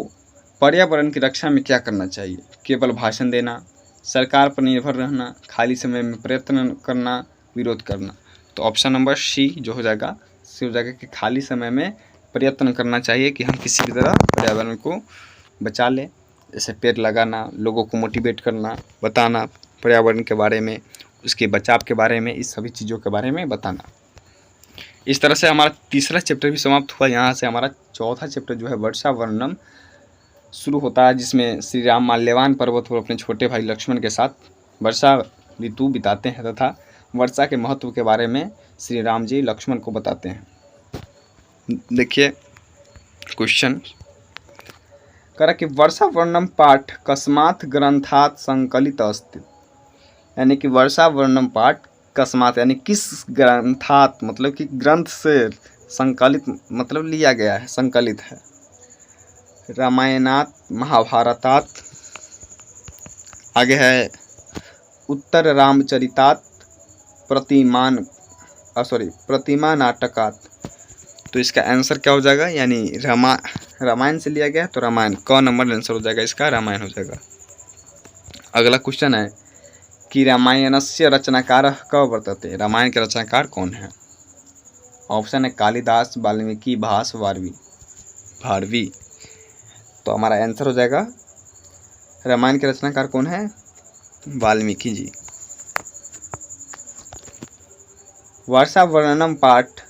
पर्यावरण की रक्षा में क्या करना चाहिए। केवल भाषण देना, सरकार पर निर्भर रहना, खाली समय में प्रयत्न करना, विरोध करना। तो ऑप्शन नंबर सी जो हो जाएगा, सी हो जाएगा कि खाली समय में प्रयत्न करना चाहिए कि हम किसी भी तरह पर्यावरण को बचा लें। जैसे पेड़ लगाना, लोगों को मोटिवेट करना, बताना पर्यावरण के बारे में, उसके बचाव के बारे में, इस सभी चीज़ों के बारे में बताना। इस तरह से हमारा तीसरा चैप्टर भी समाप्त हुआ। यहाँ से हमारा चौथा चैप्टर जो है वर्षा वर्णनम शुरू होता है, जिसमें श्री राम माल्यवान पर्वत पर अपने छोटे भाई लक्ष्मण के साथ वर्षा ऋतु बिताते हैं तथा वर्षा के महत्व के बारे में श्री राम जी लक्ष्मण को बताते हैं। देखिए क्वेश्चन करा कि वर्षा वर्णम पाठ कस्मात् ग्रंथात् संकलित अस्ति। यानी कि वर्षा वर्णम पाठ कस्मात् यानी किस ग्रंथात्, मतलब कि ग्रंथ से, संकलित मतलब लिया गया है, संकलित है। रामायणात्, महाभारतात्, आगे है उत्तर रामचरितात्, प्रतिमा नाटकात्। तो इसका आंसर क्या हो जाएगा, यानी रामायण से लिया गया, तो रामायण क नंबर आंसर हो जाएगा, इसका रामायण हो जाएगा। अगला क्वेश्चन है कि रामायणस्य रचनाकारः कः वर्तते। रामायण के रचनाकार कौन है। ऑप्शन है कालिदास, वाल्मीकि, भास, भारवी। तो हमारा आंसर हो जाएगा रामायण के रचनाकार कौन है, वाल्मीकि जी। वर्षा वर्णनम पाठ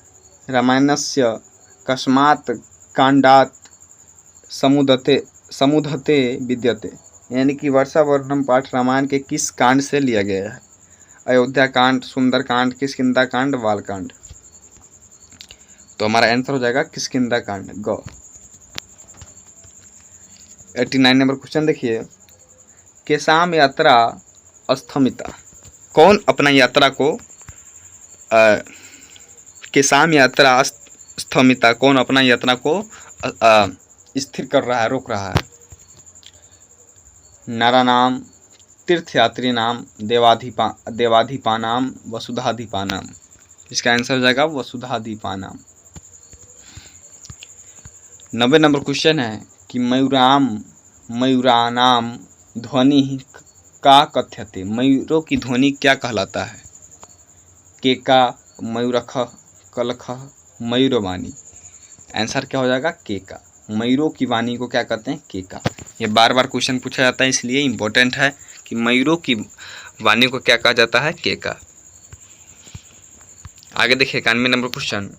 रामायणस्य कस्मात् कांडात् समुदते विद्यते। यानी कि वर्षा वर्णनम पाठ रामायण के किस कांड से लिया गया है। अयोध्या कांड, सुंदर कांड, किष्किंधा कांड, बाल कांड। तो हमारा आंसर हो जाएगा किष्किंधा कांड, ग। 89 नंबर क्वेश्चन देखिए, केशाम यात्रा अस्थमिता। कौन अपना यात्रा को केशाम यात्रा स्थमिता, कौन अपना यात्रा को स्थिर कर रहा है, रोक रहा है। नरानाम तीर्थयात्रीनाम देवाधिपानाम वसुधाधिपानाम। इसका आंसर हो जाएगा वसुधाधिपानाम। 90 नंबर क्वेश्चन है कि मयूरानाम ध्वनि का कथ्यते। मयूरों की ध्वनि क्या कहलाता है? केका, मयूरख, कलख, मयूरवाणी। आंसर क्या हो जाएगा? केका। मयूरों की वाणी को क्या कहते हैं? केका। ये बार बार क्वेश्चन पूछा जाता है, इसलिए इम्पोर्टेंट है कि मयूरों की वाणी को क्या कहा जाता है? केका। आगे देखिए 91 नंबर क्वेश्चन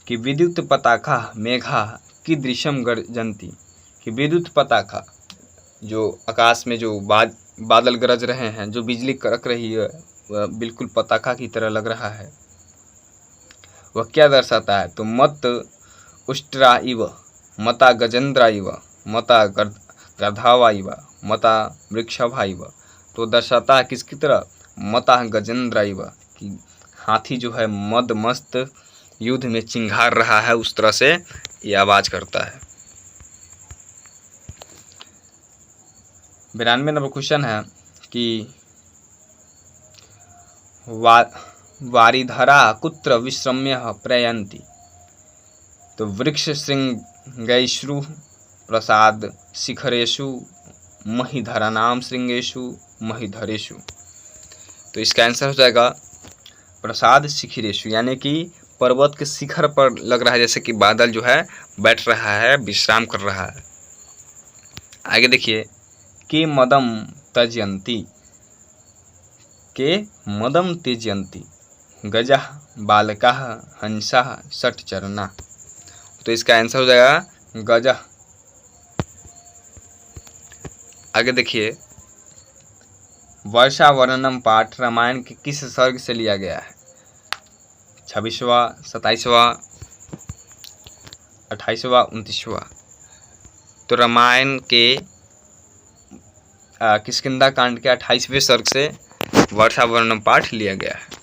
कि विद्युत पताका मेघा कीदृशम गर्जन्ति। कि विद्युत पताका, जो आकाश में जो बादल गरज रहे हैं, जो बिजली कड़क रही है, वह बिल्कुल पताका की तरह लग रहा है। वह क्या दर्शाता है? तो मत उष्ट्रा इव, मता गजेंद्रा इव, मता गर्धावा इव, मता वृक्षभा इव। तो दर्शाता है किसकी तरह? मता गजेंद्रा इव, कि हाथी जो है मद मस्त युद्ध में चिंगार रहा है, उस तरह से ये आवाज करता है। 92 नंबर क्वेश्चन है कि वारिधरा कुत्र विश्रम्य प्रयन्ति। तो वृक्ष शृंगेषु प्रसाद शिखरेषु महिधरानाम शृंगेषु महिधरेषु। तो इसका आंसर हो जाएगा प्रसाद शिखरेषु, यानी कि पर्वत के शिखर पर लग रहा है, जैसे कि बादल जो है बैठ रहा है, विश्राम कर रहा है। आगे देखिए के मदम त्यजन्ति। के मदम त्यजन्ति गजः बालकः हंसः षट्चरणा। तो इसका आंसर हो जाएगा गजः। आगे देखिए वर्षा वर्णनम पाठ रामायण के किस सर्ग से लिया गया है? 26वां, 27वां, 28वां, 29वां। तो रामायण के किष्किंधा कांड के 28वें सर्ग से वर्षा वर्णनम पाठ लिया गया है।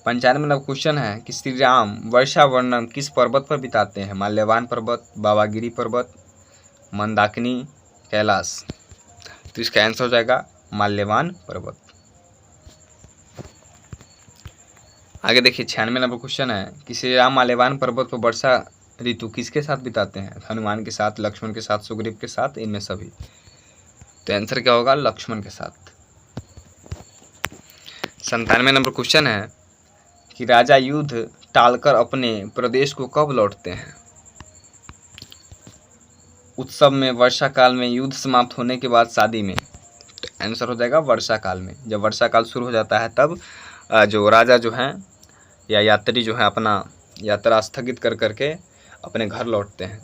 95 नंबर क्वेश्चन है कि श्री राम वर्षा वर्णन किस पर्वत पर बिताते हैं? माल्यवान पर्वत, बाबागिरी पर्वत, मंदाकिनी, कैलाश। तो इसका आंसर हो जाएगा माल्यवान पर्वत। आगे देखिए 96 नंबर क्वेश्चन है कि श्री राम माल्यवान पर्वत पर वर्षा ऋतु किसके साथ बिताते हैं? हनुमान के साथ, लक्ष्मण के साथ, सुग्रीव के साथ, इनमें सभी। तो आंसर क्या होगा? लक्ष्मण के साथ। 97 नंबर क्वेश्चन है कि राजा युद्ध टालकर अपने प्रदेश को कब लौटते हैं? उत्सव में, वर्षा काल में, युद्ध समाप्त होने के बाद, शादी में। तो आंसर हो जाएगा वर्षा काल में। जब वर्षा काल शुरू हो जाता है तब जो राजा जो हैं या यात्री जो है अपना यात्रा स्थगित कर करके अपने घर लौटते हैं।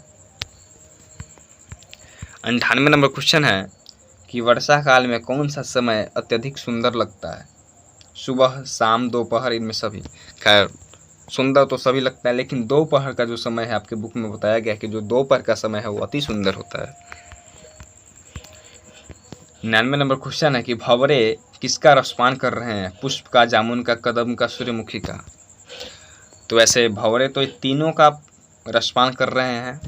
98 नंबर क्वेश्चन है कि वर्षा काल में कौन सा समय अत्यधिक सुंदर लगता है? सुबह, शाम, दोपहर, इनमें सभी। खैर सुंदर तो सभी लगता है, लेकिन दोपहर का जो समय है आपके बुक में बताया गया कि जो दोपहर का समय है वो अति सुंदर होता है। 99 नंबर क्वेश्चन है कि भंवरे किसका रसपान कर रहे हैं? पुष्प का, जामुन का, कदम का, सूर्यमुखी का। तो ऐसे भंवरे तो तीनों का रसपान कर रहे हैं,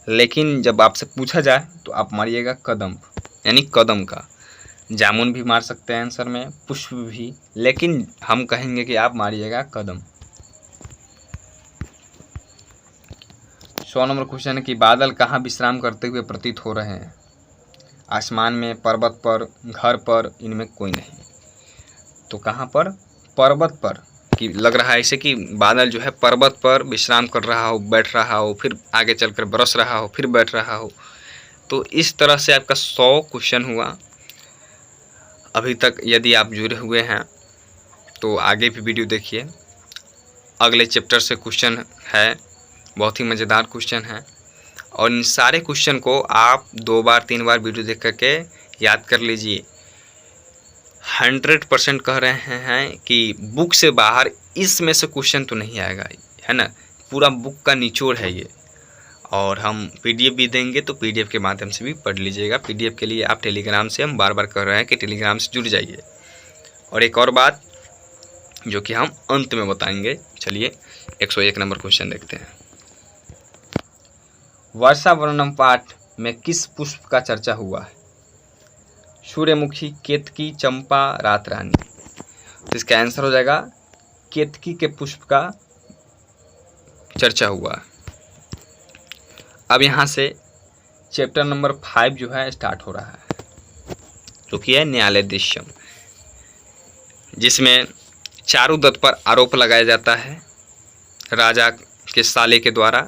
लेकिन जब आपसे पूछा जाए तो आप मारिएगा कदम, यानी कदम का। जामुन भी मार सकते हैं आंसर में, पुष्प भी, लेकिन हम कहेंगे कि आप मारिएगा कदम। 100 नंबर क्वेश्चन है कि बादल कहाँ विश्राम करते हुए प्रतीत हो रहे हैं? आसमान में, पर्वत पर, घर पर, इनमें कोई नहीं। तो कहाँ पर? पर्वत पर। कि लग रहा है ऐसे कि बादल जो है पर्वत पर विश्राम कर रहा हो, बैठ रहा हो, फिर आगे चलकर बरस रहा हो, फिर बैठ रहा हो। तो इस तरह से आपका 100 क्वेश्चन हुआ। अभी तक यदि आप जुड़े हुए हैं तो आगे भी वीडियो देखिए, अगले चैप्टर से क्वेश्चन है, बहुत ही मज़ेदार क्वेश्चन है। और इन सारे क्वेश्चन को आप 2 बार 3 बार वीडियो देख करके याद कर लीजिए। 100% कह रहे हैं कि बुक से बाहर इसमें से क्वेश्चन तो नहीं आएगा, है ना। पूरा बुक का निचोड़ है ये। और हम पीडीएफ भी देंगे, तो पीडीएफ के माध्यम से भी पढ़ लीजिएगा। पीडीएफ के लिए आप टेलीग्राम से, हम बार बार कह रहे हैं कि टेलीग्राम से जुड़ जाइए। और एक और बात जो कि हम अंत में बताएंगे। चलिए 101 नंबर क्वेश्चन देखते हैं। वर्षा वर्णनम पाठ में किस पुष्प का चर्चा हुआ है? सूर्यमुखी, केतकी, चंपा, रात रानी। तो इसका आंसर हो जाएगा केतकी के पुष्प का चर्चा हुआ। अब यहाँ से चैप्टर नंबर 5 जो है स्टार्ट हो रहा है, जो कि है न्यायालय दृश्यम, जिसमें चारुदत्त पर आरोप लगाया जाता है राजा के साले के द्वारा।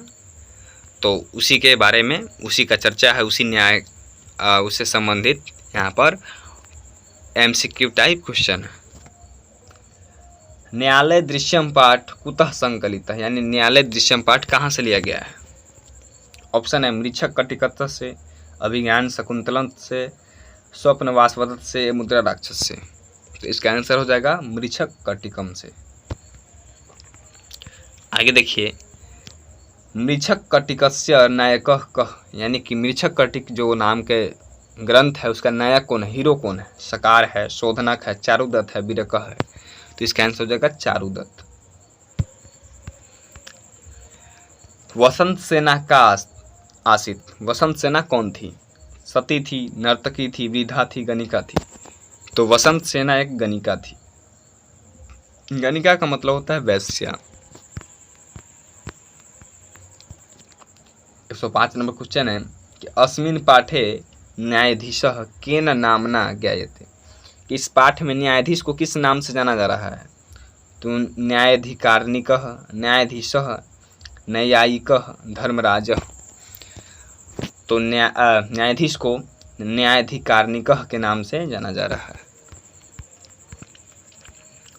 तो उसी के बारे में, उसी का चर्चा है, उसी न्याय उससे संबंधित यहाँ पर MCQ टाइप क्वेश्चन है। न्यायालय दृश्यम पाठ कुतः संकलित है, यानी न्यायालय दृश्यम पाठ कहाँ से लिया गया है? ऑप्शन है मृच्छक कटिकत से, अभिज्ञान शकुंतलम से, स्वप्न वासवदत्त से, मुद्रा राक्षस से। तो इसका आंसर हो जाएगा मृच्छक कटिकम से। आगे देखिए, मृच्छक कटिकस्य नायकः कः, यानी कि मृच्छक कटिक जो नाम के ग्रंथ है उसका नायक कौन है, हीरो कौन है? सकार है, शोधनक है, चारुदत्त है, बीरकः है। तो इसका आंसर हो जाएगा चारुदत्त। वसंत सेना का आसित, वसंत सेना कौन थी? सती थी, नर्तकी थी, वृद्धा थी, गणिका थी। तो वसंत सेना एक गणिका थी। गणिका का मतलब होता है वैश्या। 105 नंबर क्वेश्चन है कि अस्मिन् पाठे न्यायाधीशः केन नामना ज्ञायते। इस पाठ में न्यायाधीश को किस नाम से जाना जा रहा है? तो न्यायाधिकारिणिकः, न्यायाधीशः, न्यायिकः, धर्मराजः। तो न्यायाधीश को न्यायाधिकारिणिकः के नाम से जाना जा रहा है।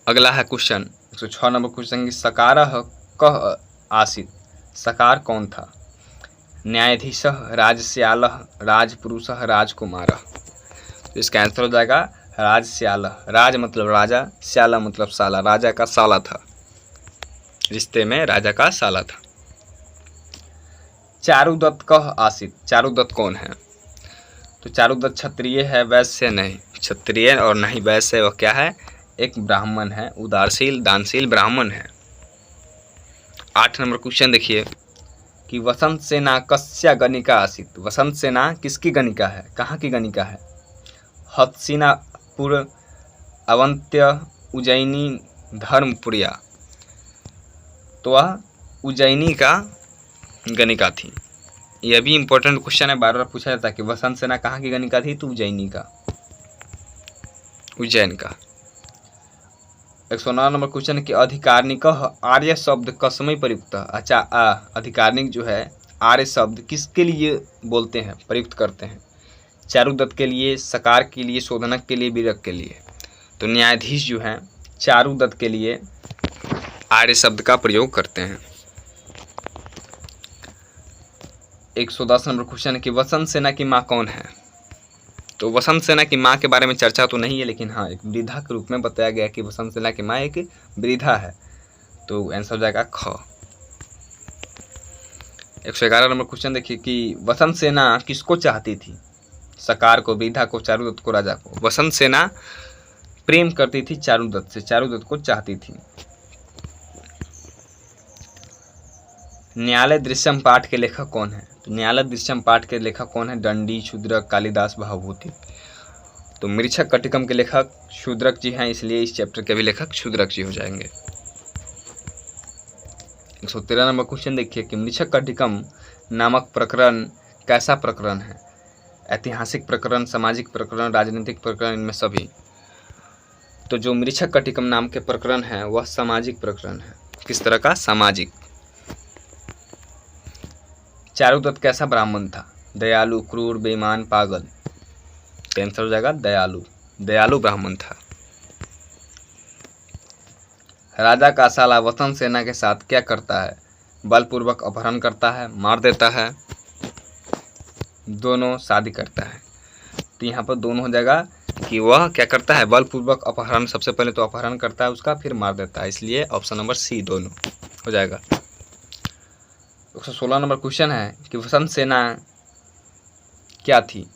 अगला है क्वेश्चन 106 नंबर क्वेश्चन की सकारः कः आसीत्, सकार कौन था? न्यायाधीशः, राजश्यालः, राजपुरुषः, राजकुमारः। तो इसका आंसर हो जाएगा राजश्यालः। राज मतलब राजा, श्याला मतलब साला, राजा का साला था, रिश्ते में राजा का साला था। चारुदत्त कः आसीत्, चारुदत्त कौन है? तो चारुदत्त क्षत्रिय है, वैश्य नहीं। क्षत्रिय और नहीं वैश्य, वह क्या है? एक ब्राह्मण है, उदारशील दानशील ब्राह्मण है। 8 नंबर क्वेश्चन देखिए कि वसंत सेना कस्या गणिका आसीत्। वसंत सेना किसकी गणिका है? कहाँ की गणिका है? हस्तिनापुर, अवंत्य, उज्जैनी, धर्मपुरिया। तो वह उज्जैनी का गणिका थी। यह भी इम्पोर्टेंट क्वेश्चन है, बार बार पूछा जाता है कि वसंत सेना कहाँ की गणिका थी? तो उज्जैनी का, उज्जैन का। 109 नंबर क्वेश्चन है कि अधिकारिणिकः आर्य शब्द कस्मै प्रयुक्त। अच्छा, अधिकारिणिक जो है आर्य शब्द किसके लिए बोलते हैं, प्रयुक्त करते हैं? चारुदत्त के लिए, सकार के लिए, शोधनक के लिए, बीरक के लिए। तो न्यायाधीश जो है चारुदत्त के लिए आर्य शब्द का प्रयोग करते हैं। 110 नंबर क्वेश्चन है कि वसंत सेना की माँ कौन है? तो वसंत सेना की माँ के बारे में चर्चा तो नहीं है, लेकिन हाँ एक वृद्धा के रूप में बताया गया कि वसंत सेना की माँ एक वृद्धा है। तो आंसर हो जाएगा ख। 111 नंबर क्वेश्चन देखिए कि वसंत सेना किसको चाहती थी? सकार को, वृद्धा को, चारुदत्त को, राजा को। वसंत सेना प्रेम करती थी चारुदत्त से, चारुदत्त को चाहती थी। न्यायालय दृश्यम पाठ के लेखक कौन है? तो न्यायालय दृश्यम पाठ के लेखक कौन है? दंडी, शूद्रक, कालिदास, भावभूति। तो मृच्छक कटिकम के लेखक शूद्रक जी हैं, इसलिए इस चैप्टर के भी लेखक शूद्रक जी हो जाएंगे। 113 नंबर क्वेश्चन देखिए कि मृच्छक कटिकम नामक प्रकरण कैसा प्रकरण है? ऐतिहासिक प्रकरण, सामाजिक प्रकरण, राजनीतिक प्रकरण, इनमें सभी। तो जो मृच्छक कटिकम नाम के प्रकरण है वह सामाजिक प्रकरण है। किस तरह का? सामाजिक। चारुदत्त कैसा ब्राह्मण था? दयालु, क्रूर, बेईमान, पागल। आंसर हो जाएगा दयालु, दयालु ब्राह्मण था। राजा का साला वसंत सेना के साथ क्या करता है? बलपूर्वक अपहरण करता है, मार देता है, दोनों, शादी करता है। तो यहाँ पर दोनों हो जाएगा कि वह क्या करता है? बलपूर्वक अपहरण, सबसे पहले तो अपहरण करता है उसका, फिर मार देता है, इसलिए ऑप्शन नंबर सी दोनों हो जाएगा। 116 नंबर क्वेश्चन है कि वसंत सेना क्या थी?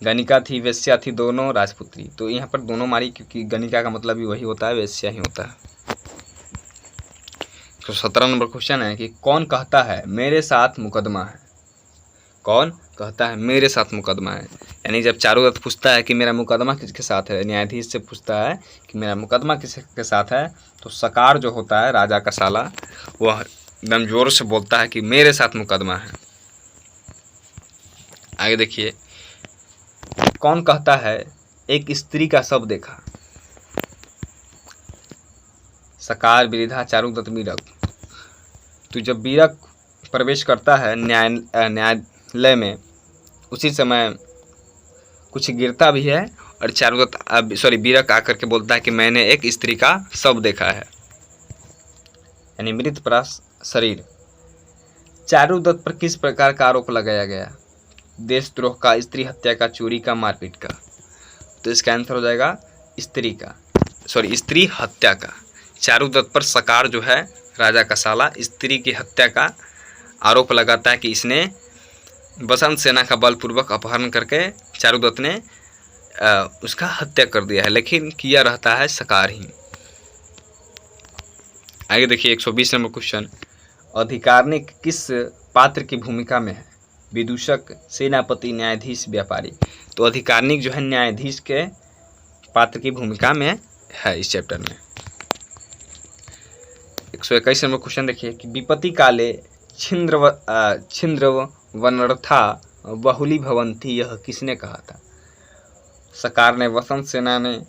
गणिका थी, वेश्या थी, दोनों, राजपुत्री। तो यहाँ पर दोनों मारी, क्योंकि गणिका का मतलब भी वही होता है, वेश्या ही होता है। 117 नंबर क्वेश्चन है कि कौन कहता है मेरे साथ मुकदमा है? कौन कहता है मेरे साथ मुकदमा है। यानी जब चारुदत्त पूछता है कि मेरा मुकदमा किसके साथ है, न्यायाधीश से पूछता है कि मेरा मुकदमा किसके साथ है, तो सकार जो होता है राजा का साला, वह एकदम जोर से बोलता है कि मेरे साथ मुकदमा है। आगे देखिए, कौन कहता है एक स्त्री का शव देखा। सकार, वृद्धा, चारुदत्त, वीरक। तो जब वीरक प्रवेश करता है न्यायालय में, उसी समय कुछ गिरता भी है और चारुदत्त वीरक आकर के बोलता है कि मैंने एक स्त्री का शव देखा है, यानी मृत पड़ा शरीर। चारुदत्त पर किस प्रकार का आरोप लगाया गया। देशद्रोह का, स्त्री हत्या का, चोरी का, मारपीट का। तो इसका आंसर हो जाएगा स्त्री हत्या का। चारुदत्त पर सकार जो है राजा का साला स्त्री की हत्या का आरोप लगाता है कि इसने बसंत सेना का बलपूर्वक अपहरण करके चारुदत्त ने उसका हत्या कर दिया है, लेकिन किया रहता है सकार ही। आगे देखिए 120 नंबर क्वेश्चन, अधिकारिक किस पात्र की भूमिका में है। विदूषक, सेनापति, न्यायाधीश, व्यापारी। तो अधिकारिक जो है न्यायाधीश के पात्र की भूमिका में है इस चैप्टर में। 121 नंबर क्वेश्चन देखिए कि विपत्ति काले छिंद्रवनर्था बहुली भवंती, यह किसने कहा था। सकार ने, वसंत सेना ने,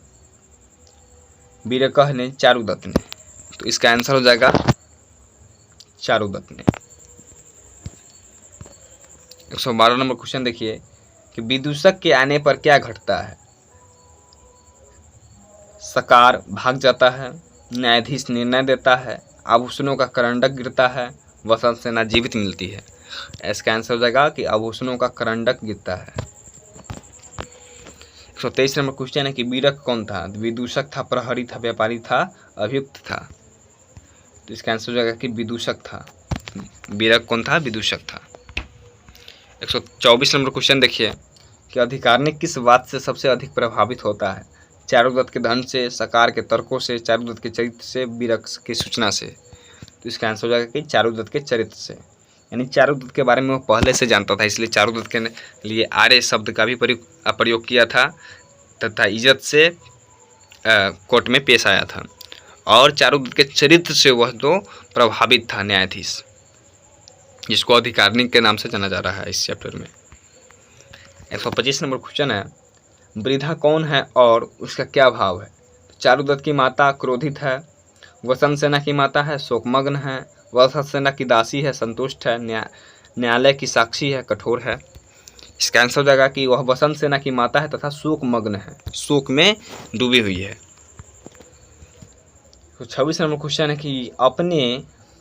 वीरकह ने, चारुदत्त ने। तो इसका आंसर हो जाएगा चारुदत्त ने। 112 नंबर क्वेश्चन देखिए कि विदूषक के आने पर क्या घटता है। सकार भाग जाता है, न्यायाधीश निर्णय देता है, आभूषणों का करंडक गिरता है, वसंत सेना जीवित मिलती है। इसका आंसर हो जाएगा कि आभूषणों का करंडक गिरता है। 123 नंबर क्वेश्चन है कि वीरक कौन था। विदूषक था, प्रहरी था, व्यापारी था, अभियुक्त था। तो इसका आंसर हो जाएगा कि विदूषक था। वीरक कौन था, विदूषक था। 124 नंबर क्वेश्चन देखिए कि अधिकारिक किस बात से सबसे अधिक प्रभावित होता है। चारुदत्त के धन से, सकार के तर्कों से, चारुदत्त के चरित्र से, वीरक की सूचना से। तो इसका आंसर हो जाएगा कि चारुदत्त के चरित्र से। यानी चारुदत्त के बारे में वो पहले से जानता था, इसलिए चारुदत्त के लिए आर्य शब्द का भी प्रयोग किया था तथा इज्जत से कोर्ट में पेश आया था। और चारुदत्त के चरित्र से वह तो प्रभावित था न्यायाधीश, जिसको अधिकारिक के नाम से जाना जा रहा है इस चैप्टर में। 125 नंबर क्वेश्चन है, वृद्धा कौन है और उसका क्या भाव है। चारुदत्त की माता क्रोधित है, वसंत सेना की माता है शोकमग्न है, वसंत सेना की दासी है संतुष्ट है, न्यायालय की साक्षी है कठोर है। इसका आंसर हो जाएगा कि वह वसंत सेना की माता है तथा शोकमग्न है, शोक में डूबी हुई है। तो 26 नंबर क्वेश्चन है कि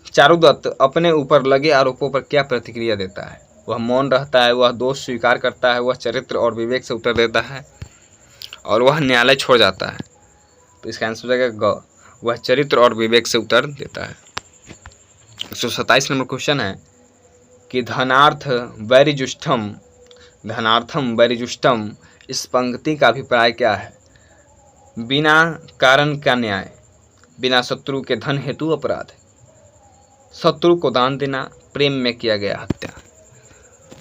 चारुदत्त अपने ऊपर लगे आरोपों पर क्या प्रतिक्रिया देता है। वह मौन रहता है, वह दोष स्वीकार करता है, वह चरित्र और विवेक से उत्तर देता है, और वह न्यायालय छोड़ जाता है। तो इसका आंसर हो जाएगा ग, वह चरित्र और विवेक से उत्तर देता है। 127 नंबर क्वेश्चन है कि धनार्थम वैरिजुष्टम, इस पंक्ति का अभिप्राय क्या है। बिना कारण का न्याय, बिना शत्रु के धन हेतु अपराध, शत्रु को दान देना, प्रेम में किया गया हत्या।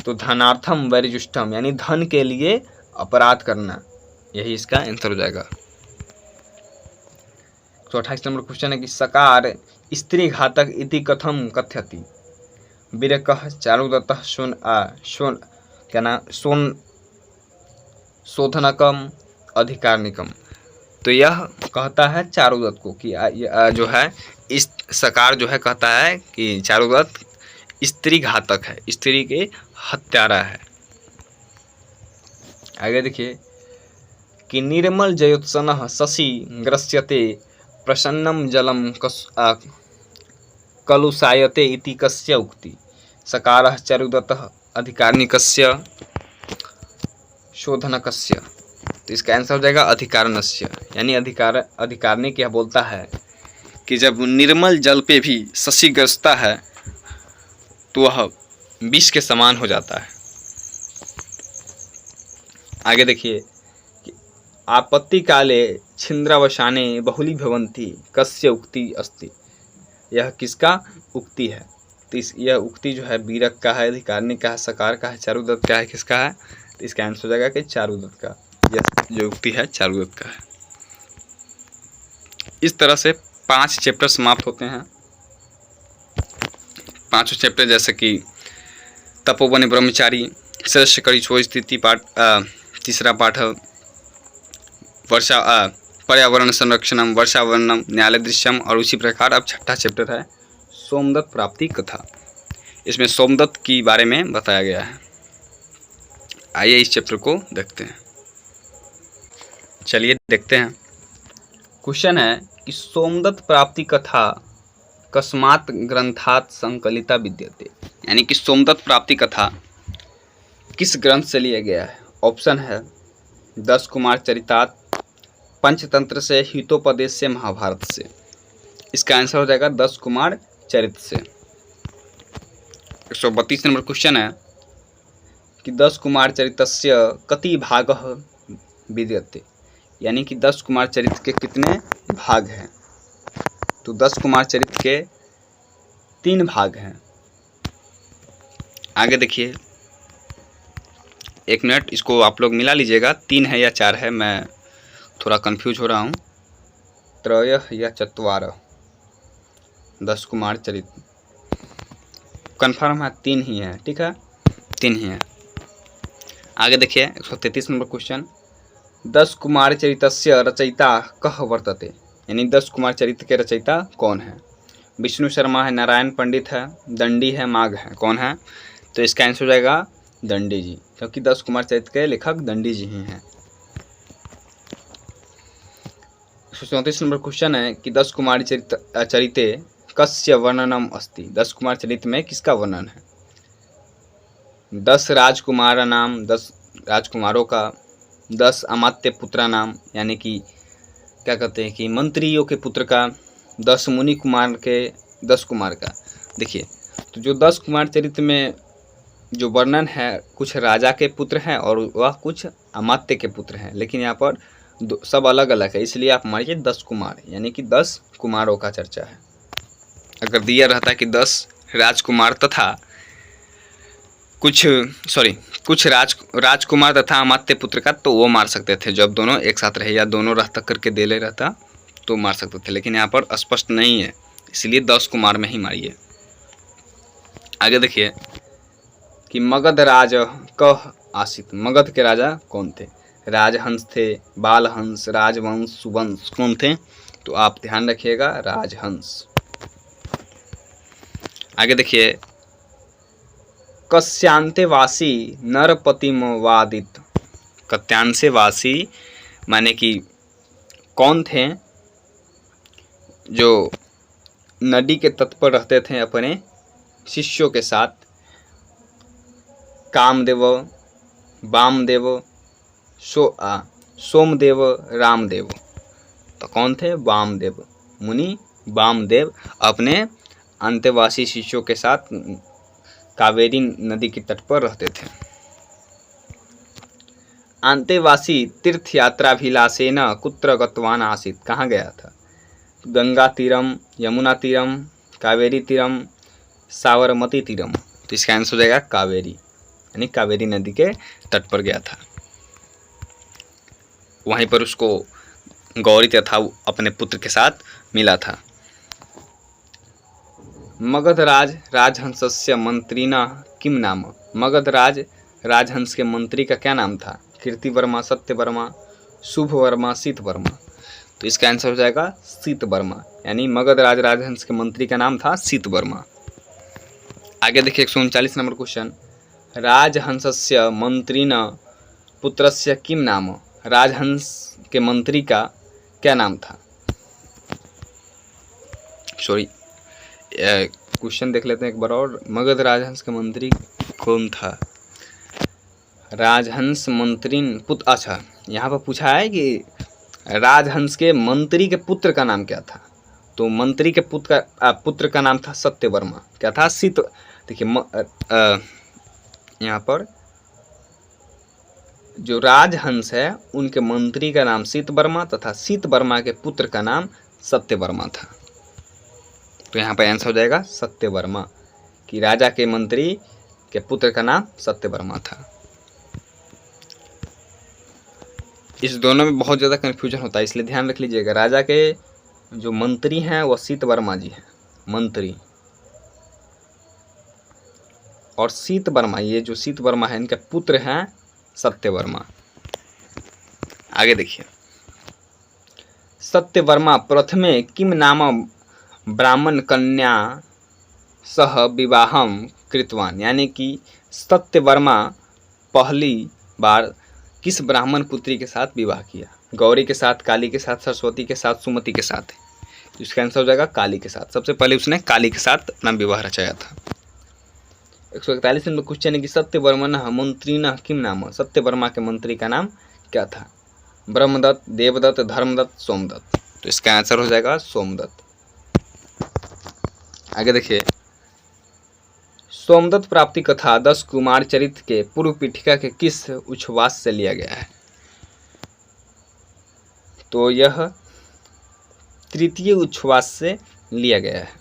तो धनार्थम वैरिजुष्टम यानी धन के लिए अपराध करना, यही इसका आंसर हो जाएगा। 128 नंबर क्वेश्चन है कि सकार स्त्री घातक इति कथम कथ्यति। वीरकः, चारुदत्तः, शोधनकम, अधिकारिकम। तो यह कहता है चारुदत्त को कि जो है इस सकार जो है कहता है कि चारुदत्त स्त्री घातक है, स्त्री के हत्यारा है। आगे देखिए कि निर्मल जयोत्सनः शशि ग्रस्यते, प्रसन्नम जलम कलुषायते इति कस्य उक्ति। सकारः, चारुदत्तः, अधिकारिकस्य, शोधनकस्य। तो इसका आंसर हो जाएगा अधिकारणस्य, यानी अधिकारिक यह बोलता है कि जब निर्मल जल पे भी शशि गरजता है तो वह विष के समान हो जाता है। आगे देखिए कि आपत्ति काले छिंद्रावसाने बहुली भवंती कस्य उक्ति अस्ति। यह किसका उक्ति है। तो यह उक्ति जो है बीरक का है, अधिकारनिक का है, सकार का है, चारुदत्त का है, किसका है? तो इसका आंसर हो जाएगा कि चारुदत्त का। यह जो उक्ति है चारुदत्त का है। इस तरह से 5 चैप्टर समाप्त होते हैं। 5 चैप्टर जैसे कि तपोवन ब्रह्मचारी, श्रेष्ठ करी छो स्थिति पाठ, तीसरा पाठ वर्षा पर्यावरण संरक्षणम, वर्षावरणम, न्यायालय दृश्यम, और उसी प्रकार अब 6ठा चैप्टर है सोमदत्त प्राप्ति कथा। इसमें सोमदत्त की बारे में बताया गया है। आइए इस चैप्टर को देखते हैं। चलिए देखते हैं। क्वेश्चन है कि सोमदत्त प्राप्ति कथा कस्मात् ग्रंथात् संकलिता विद्यते, यानी कि सोमदत्त प्राप्ति कथा किस ग्रंथ से लिया गया है? ऑप्शन है 10 कुमार चरितात, पंचतंत्र से, हितोपदेश से, महाभारत से। इसका आंसर हो जाएगा 10 कुमार चरित से। 132 नंबर क्वेश्चन है कि 10 कुमार चरितस्य कति भागः विद्यते, यानी कि 10 कुमार चरित के कितने भाग हैं? तो 10 कुमार चरित के 3 भाग हैं। आगे देखिए, 1 मिनट, इसको आप लोग मिला लीजिएगा, 3 है या 4 है, मैं थोड़ा कंफ्यूज हो रहा हूँ। त्रयः या चत्वारः 10 कुमार चरित, कन्फर्म है 3 ही है, ठीक है, 3 ही है। आगे देखिए 133 नंबर क्वेश्चन, 10 कुमार चरितस्य रचयिता कः वर्तते, यानी 10 कुमार चरित के रचयिता कौन है? विष्णु शर्मा है, नारायण पंडित है, दंडी है, माघ है, कौन है? तो इसका आंसर हो जाएगा दंडी जी, क्योंकि 10 कुमार चरित के लेखक दंडी जी ही हैं। 134 नंबर क्वेश्चन है कि 10 कुमार चरिते कस्य वर्णनम अस्ति, 10 कुमार चरित में किसका वर्णन है? 10 राजकुमार नाम, 10 राजकुमारों का, 10 अमात्य पुत्रा नाम, यानी कि क्या कहते हैं कि मंत्रियों के पुत्र का, 10 मुनि कुमार के, 10 कुमार का। देखिए, तो जो 10 कुमार चरित में जो वर्णन है, कुछ राजा के पुत्र हैं और वह कुछ अमात्य के पुत्र हैं, लेकिन यहाँ पर सब अलग अलग है, इसलिए आप मानिए 10 कुमार, यानी कि 10 कुमारों का चर्चा है। अगर दिया रहता कि 10 राजकुमार तथा कुछ राजकुमार तथा अमात्य पुत्र का, तो वो मार सकते थे जब दोनों एक साथ रहे, या दोनों रहता करके दे ले रहता तो मार सकते थे, लेकिन यहाँ पर स्पष्ट नहीं है, इसलिए 10 कुमार में ही मारिए। आगे देखिए कि मगध राज कह आसित, मगध के राजा कौन थे? राजहंस थे, बालहंस, राजवंश, सुवंश, कौन थे? तो आप ध्यान रखिएगा, राजहंस। आगे देखिए, कस्यांतेवासी नरपतिमवादित, कत्यांशेवासी माने कि कौन थे जो नदी के तट पर रहते थे अपने शिष्यों के साथ? कामदेव, वामदेव, सोमदेव, रामदेव। तो कौन थे? वामदेव, मुनि वामदेव अपने अंतेवासी शिष्यों के साथ कावेरी नदी के तट पर रहते थे। अंतेवासी तीर्थ यात्राभिलाषेन कुत्र गतवान आसीत्, कहाँ गया था? गंगा तीरम, यमुना तीरम, कावेरी तीरम, साबरमती तीरम। तो इसका आंसर हो जाएगा कावेरी, यानी कावेरी नदी के तट पर गया था। वहीं पर उसको गौरी तथा अपने पुत्र के साथ मिला था। मगध राज राजहंसस्य मंत्रिणा किम नाम, मगध राज राजहंस के मंत्री का क्या नाम था? कीर्तिवर्मा, सत्यवर्मा, शुभवर्मा, शीतवर्मा। तो इसका आंसर हो जाएगा शीतवर्मा, यानी मगध राज राजहंस के मंत्री का नाम था शीतवर्मा। आगे देखिए 139 नंबर क्वेश्चन, राजहंसस्य मंत्रिणा पुत्रस्य किम नाम, राजहंस के मंत्री का क्या नाम था? सॉरी, क्वेश्चन देख लेते हैं एक बार और। मगध राजहंस के मंत्री कौन था? राजहंस मंत्री पुत्र, अच्छा यहाँ पर पूछा है कि राजहंस के मंत्री के पुत्र का नाम क्या था? तो मंत्री के पुत्र का नाम था सत्यवर्मा। क्या था? शीत। देखिए यहाँ पर जो राजहंस है उनके मंत्री का नाम शीतवर्मा तथा शीतवर्मा के पुत्र का नाम सत्यवर्मा था। तो यहाँ पर आंसर हो जाएगा सत्यवर्मा, कि राजा के मंत्री के पुत्र का नाम सत्यवर्मा था। इस दोनों में बहुत ज़्यादा कन्फ्यूजन होता है, इसलिए ध्यान रख लीजिएगा। राजा के जो मंत्री हैं वह सीतवर्मा जी हैं, मंत्री, और सीतवर्मा, ये जो सीतवर्मा है इनके पुत्र हैं सत्यवर्मा। आगे देखिए, सत्यवर्मा प्रथमे किम नाम ब्राह्मण कन्या सह विवाहम कृतवान, यानी कि सत्यवर्मा पहली बार किस ब्राह्मण पुत्री के साथ विवाह किया? गौरी के साथ, काली के साथ, सरस्वती के साथ, सुमति के साथ। इसका आंसर हो जाएगा काली के साथ। सबसे पहले उसने काली के साथ अपना विवाह रचाया था। 141 नंबर क्वेश्चन है कि सत्यवर्मन मंत्रिण किम नाम, सत्यवर्मा के मंत्री का नाम क्या था? ब्रह्मदत्त, देवदत्त, धर्मदत्त, सोमदत्त। तो इसका आंसर हो जाएगा सोमदत्त। आगे देखिए, सोमदत्त प्राप्ति कथा 10 कुमार चरित्र के पूर्व पीठिका के किस उच्छ्वास से लिया गया है? तो यह तृतीय उच्छ्वास से लिया गया है।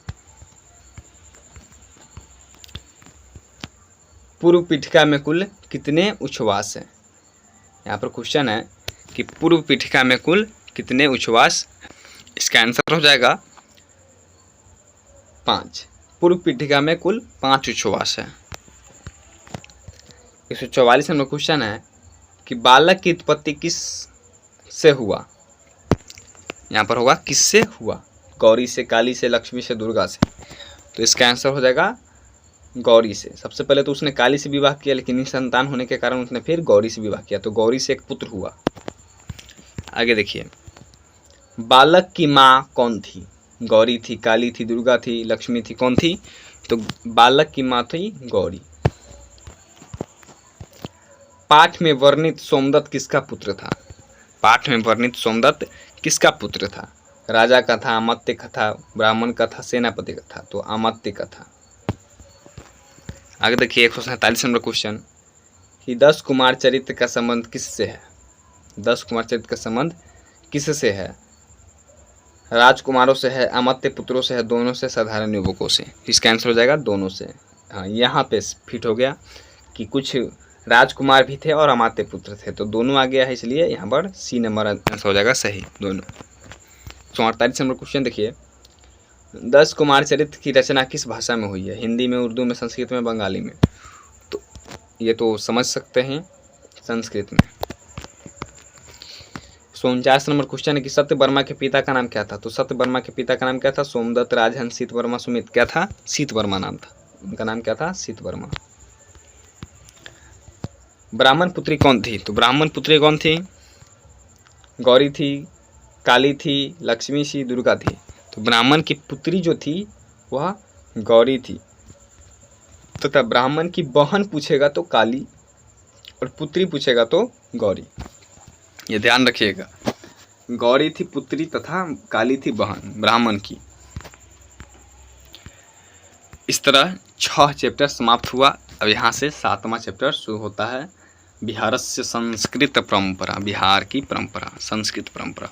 पूर्व पीठिका में कुल कितने उच्छ्वास हैं? यहाँ पर क्वेश्चन है कि पूर्व पीठिका में कुल कितने उच्छ्वास? इसका आंसर हो जाएगा 5। पूर्व पीठिका में कुल 5 उच्छ्वास है। 144 नंबर क्वेश्चन है कि बालक की उत्पत्ति किस से हुआ? यहाँ पर होगा किससे हुआ? गौरी से, काली से, लक्ष्मी से, दुर्गा से। तो इसका आंसर हो जाएगा गौरी से। सबसे पहले तो उसने काली से विवाह किया, लेकिन निसंतान होने के कारण उसने फिर गौरी से विवाह किया, तो गौरी से एक पुत्र हुआ। आगे देखिए, बालक की माँ कौन थी? गौरी थी, काली थी, दुर्गा थी, लक्ष्मी थी, कौन थी? तो बालक की माँ थी गौरी। पाठ में वर्णित सोमदत्त किसका पुत्र था? पाठ में वर्णित सोमदत्त किसका पुत्र था? राजा का था, अमात्य का था, ब्राह्मण का था, सेनापति का था? तो अमात्य का था। आगे देखिए 147 नंबर क्वेश्चन कि 10 कुमार चरित्र का संबंध किससे है? 10 कुमार चरित्र का संबंध किससे है? राजकुमारों से है, अमात्य पुत्रों से है, दोनों से, साधारण युवकों से? इसका आंसर हो जाएगा दोनों से। हाँ, यहाँ पे फिट हो गया कि कुछ राजकुमार भी थे और अमात्य पुत्र थे, तो दोनों आ गया है, इसलिए यहाँ पर सी नंबर आंसर हो जाएगा सही, दोनों। 148 नंबर क्वेश्चन देखिए, 10 कुमार चरित्र की रचना किस भाषा में हुई है? हिंदी में, उर्दू में, संस्कृत में, बंगाली में? तो ये तो समझ सकते हैं संस्कृत में। 149 नंबर क्वेश्चन है कि सत्यवर्मा के पिता का नाम क्या था? तो सत्यवर्मा के पिता का नाम क्या था? सोमदत्त, राजहंस, सीतवर्मा, सुमित। क्या था? सीतवर्मा नाम था। उनका नाम क्या था? सीतवर्मा। ब्राह्मण पुत्री कौन थी? तो ब्राह्मण पुत्री कौन थी? गौरी थी, काली थी, लक्ष्मी थी, दुर्गा थी? तो ब्राह्मण की पुत्री जो थी वह गौरी थी, तथा ब्राह्मण की बहन पूछेगा तो काली और पुत्री पूछेगा तो गौरी। ये ध्यान रखिएगा, गौरी थी पुत्री तथा काली थी बहन ब्राह्मण की। इस तरह 6 चैप्टर समाप्त हुआ। अब यहाँ से 7वां चैप्टर शुरू होता है, बिहारस्य संस्कृत परंपरा, बिहार की परंपरा, संस्कृत परंपरा।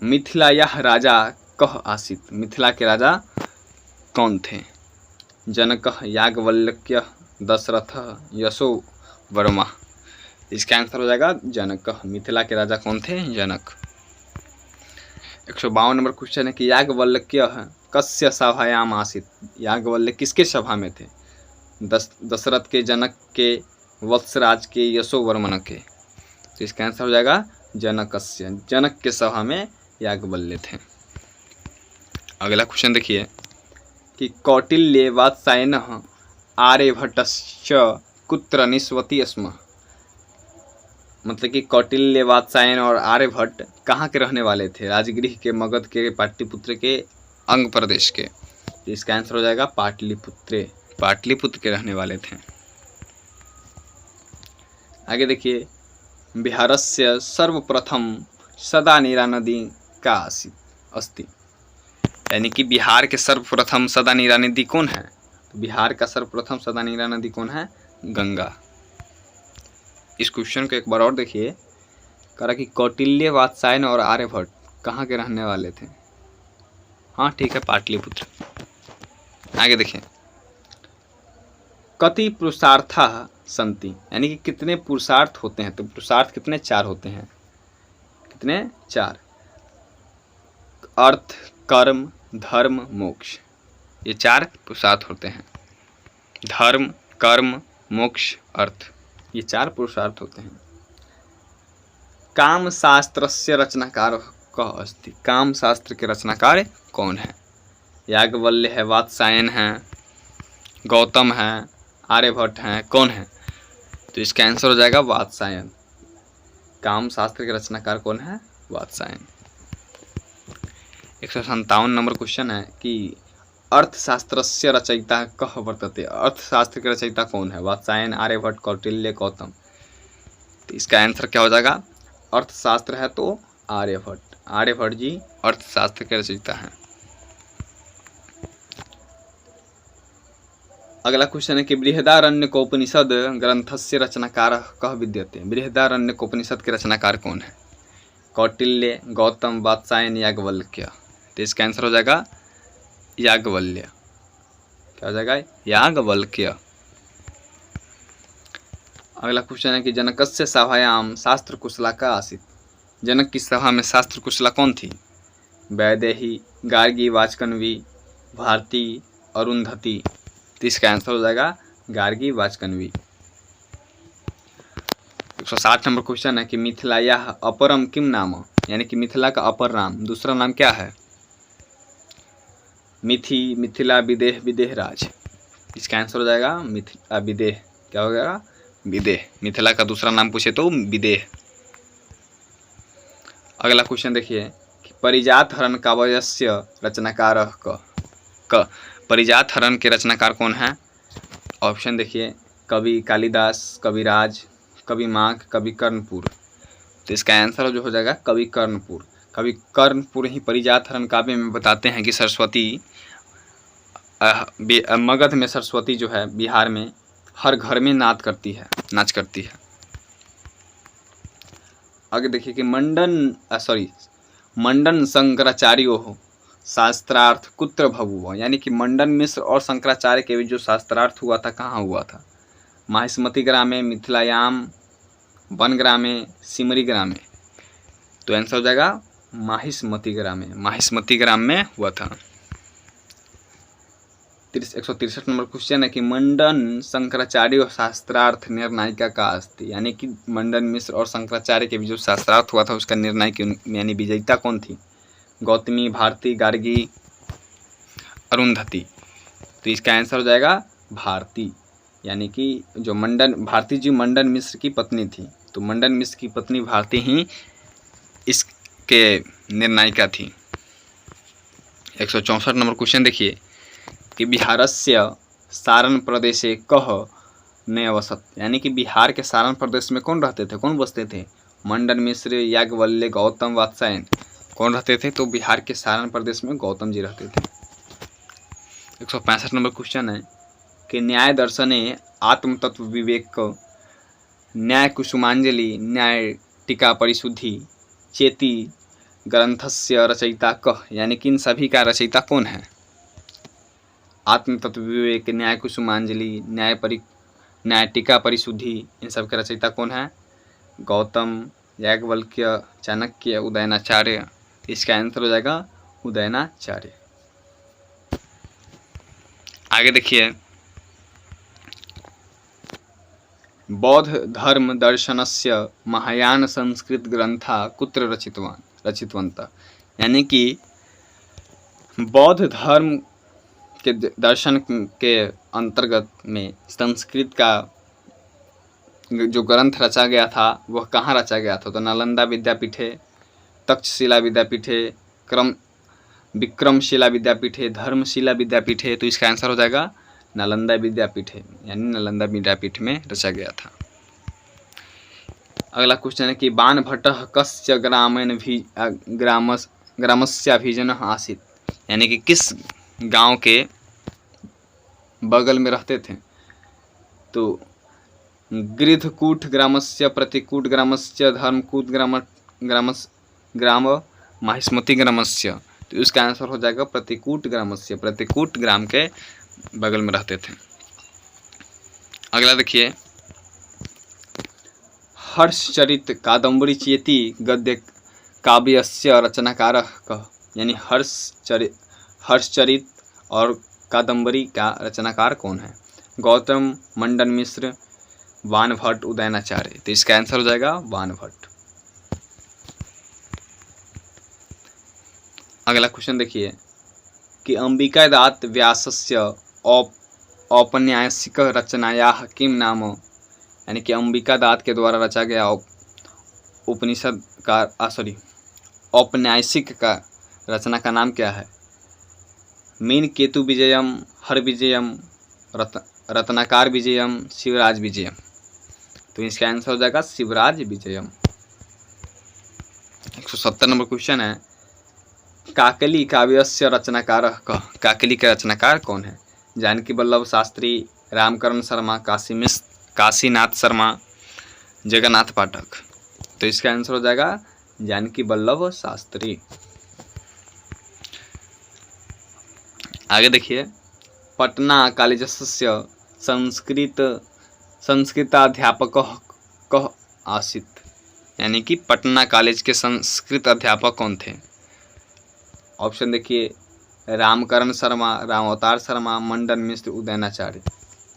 मिथिलायाः राजा कः आसीत्? मिथिला के राजा कौन थे? जनकः, याज्ञवल्क्यः, दशरथः, यशोवर्मा? इसका आंसर हो जाएगा जनकः। मिथिला के राजा कौन थे? जनक। 152 नंबर क्वेश्चन है कि याज्ञवल्क्यः कस्य सभायाम आसीत्? याज्ञवल्क्य किसके सभा में थे? दशरथ के, जनक के, वत्सराज के, यशोवर्मन के? तो इसका आंसर हो जाएगा जनकस्य। जनक के सभा में याज्ञवल्क्य थे। अगला क्वेश्चन देखिए कि कौटिल्य वात्सायनः आर्यभट्टश्च कुत्र निष्वति स्म? मतलब कि कौटिल्य, वात्सायन और आर्यभट्ट कहाँ के रहने वाले थे? राजगृह के, मगध के, पाटलिपुत्र के, अंग प्रदेश के? तो इसका आंसर हो जाएगा पाटलिपुत्र। पाटलिपुत्र के रहने वाले थे। आगे देखिए, बिहारस्य सर्वप्रथम सदा नीरा नदी का अस्ति? यानी कि बिहार के सर्वप्रथम सदा नीरा नदी कौन है? तो बिहार का सर्वप्रथम सदा नीरा नदी कौन है? गंगा। इस क्वेश्चन को एक बार और देखिए, कहा कि कौटिल्य, वात्सायन और आर्यभट्ट कहाँ के रहने वाले थे? हाँ ठीक है, पाटलिपुत्र। आगे देखिए, कति पुरुषार्थाः सन्ति, यानी कि कितने पुरुषार्थ होते हैं। तो पुरुषार्थ कितने? 4 होते हैं। कितने? 4। अर्थ, कर्म, धर्म, मोक्ष, ये 4 पुरुषार्थ होते हैं। धर्म, कर्म, मोक्ष, अर्थ, ये 4 पुरुषार्थ होते हैं। काम शास्त्रस्य रचनाकार कः अस्ति, काम शास्त्र के रचनाकार कौन है? याज्ञवल्क्य है, वात्सायन है, गौतम है, आर्यभट्ट हैं, कौन है? तो इसका आंसर हो जाएगा वात्सायन। काम शास्त्र के रचनाकार कौन है? वात्सायन। 157 नंबर क्वेश्चन है कि अर्थशास्त्रस्य रचयिता कः वर्तते, अर्थशास्त्र के रचयिता कौन है? वात्सायन, आर्यभट्ट, कौटिल्य, गौतम। तो इसका आंसर क्या हो जाएगा? अर्थशास्त्र है तो आर्यभट्ट, आर्यभट्ट जी अर्थशास्त्र के रचयिता हैं। अगला क्वेश्चन है कि बृहदारण्यकोपनिषद ग्रंथस्य रचनाकारः कः विद्यते, बृहदारण्यकोपनिषद के रचनाकार कौन है? कौटिल्य, गौतम, वात्सायन, याज्ञवल्क्य। तो इसका आंसर हो जाएगा याज्ञवल्क्य। क्या हो जाएगा? याज्ञवल्क्य। अगला क्वेश्चन है कि जनकस्य सभायां शास्त्र कुशला का आसीत्, जनक की सभा में शास्त्र कुशला कौन थी? वैदेही, गार्गी, वाचकन्वी, भारती, अरुंधति। तो इसका आंसर हो जाएगा गार्गी, वाचकन्वी। 160 नंबर क्वेश्चन है कि मिथिलायाः अपरम किम नाम, यानी कि मिथिला का अपर नाम, दूसरा नाम क्या है? मिथि, मिथिला, विदेह, विदेहराज। इसका आंसर हो जाएगा मिथिला विदेह। क्या हो जाएगा? विदेह। मिथिला का दूसरा नाम पूछे तो विदेह। अगला क्वेश्चन देखिए कि परिजात हरण काव्यस्य रचनाकारः क, परिजात हरण के रचनाकार कौन है? ऑप्शन देखिए, कवि कालिदास, कविराज, कवि माघ, कवि कर्णपुर। तो इसका आंसर जो हो जाएगा कवि कर्णपुर। कवि कर्णपुर ही परिजात हरण काव्य में बताते हैं कि सरस्वती, मगध में सरस्वती जो है बिहार में हर घर में नाच करती है। आगे देखिए कि मंडन शंकराचार्यो शास्त्रार्थ कुत्र बभूव, यानी कि मंडन मिश्र और शंकराचार्य के बीच जो शास्त्रार्थ हुआ था कहाँ हुआ था? माहिष्मती ग्रामे, मिथिलायाम, वनग्रामे, सिमरी ग्रामे। तो आंसर हो जाएगा माहिष्मती ग्राम में हुआ था। 163 नंबर क्वेश्चन है कि मंडन शंकराचार्य शास्त्रार्थ निर्णायिका का अस्ति, यानी कि मंडन मिश्र और शंकराचार्य के बीच जो शास्त्रार्थ हुआ था उसका निर्णायक यानी विजेता कौन थी? गौतमी, भारती, गार्गी, अरुंधति। तो इसका आंसर हो जाएगा भारती, यानी कि जो भारती जी मंडन मिश्र की पत्नी थी, तो मंडन मिश्र की पत्नी भारती ही इसके निर्णायिका थी। 164 नंबर क्वेश्चन देखिए कि बिहारस्य सारण प्रदेशे कः नवसत, यानी कि बिहार के सारण प्रदेश में कौन रहते थे, कौन बसते थे? मंडन मिश्र, याज्ञवल्क्य, गौतम, वात्सायन। कौन रहते थे? तो बिहार के सारण प्रदेश में गौतम जी रहते थे। 165 नंबर क्वेश्चन है कि न्याय दर्शने आत्मतत्व विवेक, न्याय कुसुमांजलि, न्याय टीका परिशुद्धि, चेती ग्रंथस्य रचयिता कः, यानी कि इन सभी का रचयिता कौन है? आत्मतत्व विवेक, न्याय कुसुमांजलि, न्याय टीका परिशुद्धि, इन सब के रचयिता कौन है? गौतम, याज्ञवल्क्य, चाणक्य, उदयनाचार्य। इसका आंसर हो जाएगा उदयनाचार्य। आगे देखिए, बौद्ध धर्म दर्शनस्य महायान संस्कृत ग्रंथा कुत्र रचितवन्तः, यानी कि बौद्ध धर्म के दर्शन के अंतर्गत में संस्कृत का जो ग्रंथ रचा गया था वह कहाँ रचा गया था? तो नालंदा विद्यापीठे, तक्षशिला विद्यापीठे, विक्रमशिला विद्यापीठे, धर्मशिला विद्यापीठे। तो इसका आंसर हो जाएगा नालंदा विद्यापीठे, यानी नालंदा विद्यापीठ में रचा गया था। अगला क्वेश्चन है कि बाणभट्टः कस्य ग्रामस्याभिजनः आसीत्, यानी कि किस गांव के बगल में रहते थे? तो गृधकूट ग्रामस्य, प्रतिकूट ग्रामस्य, धर्मकूट ग्राम, माहिष्मती ग्रामस्य। तो इसका आंसर हो जाएगा प्रतिकूट ग्रामस्य, प्रतिकूट ग्राम के बगल में रहते थे। अगला देखिए, हर्षचरित कादम्बरी चेति गद्य काव्यस्य रचनाकारः कः। यानी हर्षचरित और कादम्बरी का रचनाकार कौन है? गौतम, मंडन मिश्र, वानभट्ट, उदयनाचार्य। तो इसका आंसर हो जाएगा वानभट्ट। अगला क्वेश्चन देखिए कि अंबिकादात व्यासस्य औपन्यासिक रचनायाः किं नाम। यानी कि अंबिकादात के द्वारा रचा गया उपनिषद का औपन्यासिक का रचना का नाम क्या है? मीन केतु विजयम, हर विजयम, रत्नाकार विजयम, शिवराज विजयम। तो इसका आंसर हो जाएगा शिवराज विजयम। 170 नंबर क्वेश्चन है, काकली काव्यस्य रचनाकारः कः। काकली का रचनाकार कौन है? जानकी वल्लभ शास्त्री, रामकरण शर्मा, काशीनाथ शर्मा, जगन्नाथ पाठक। तो इसका आंसर हो जाएगा जानकी वल्लभ शास्त्री। आगे देखिए, पटना कालेजस्य संस्कृताध्यापकः कः आसीत्। यानी कि पटना कॉलेज के संस्कृत अध्यापक कौन थे? ऑप्शन देखिए, रामकरण शर्मा, रामावतार शर्मा, मंडन मिश्र, उदयनाचार्य।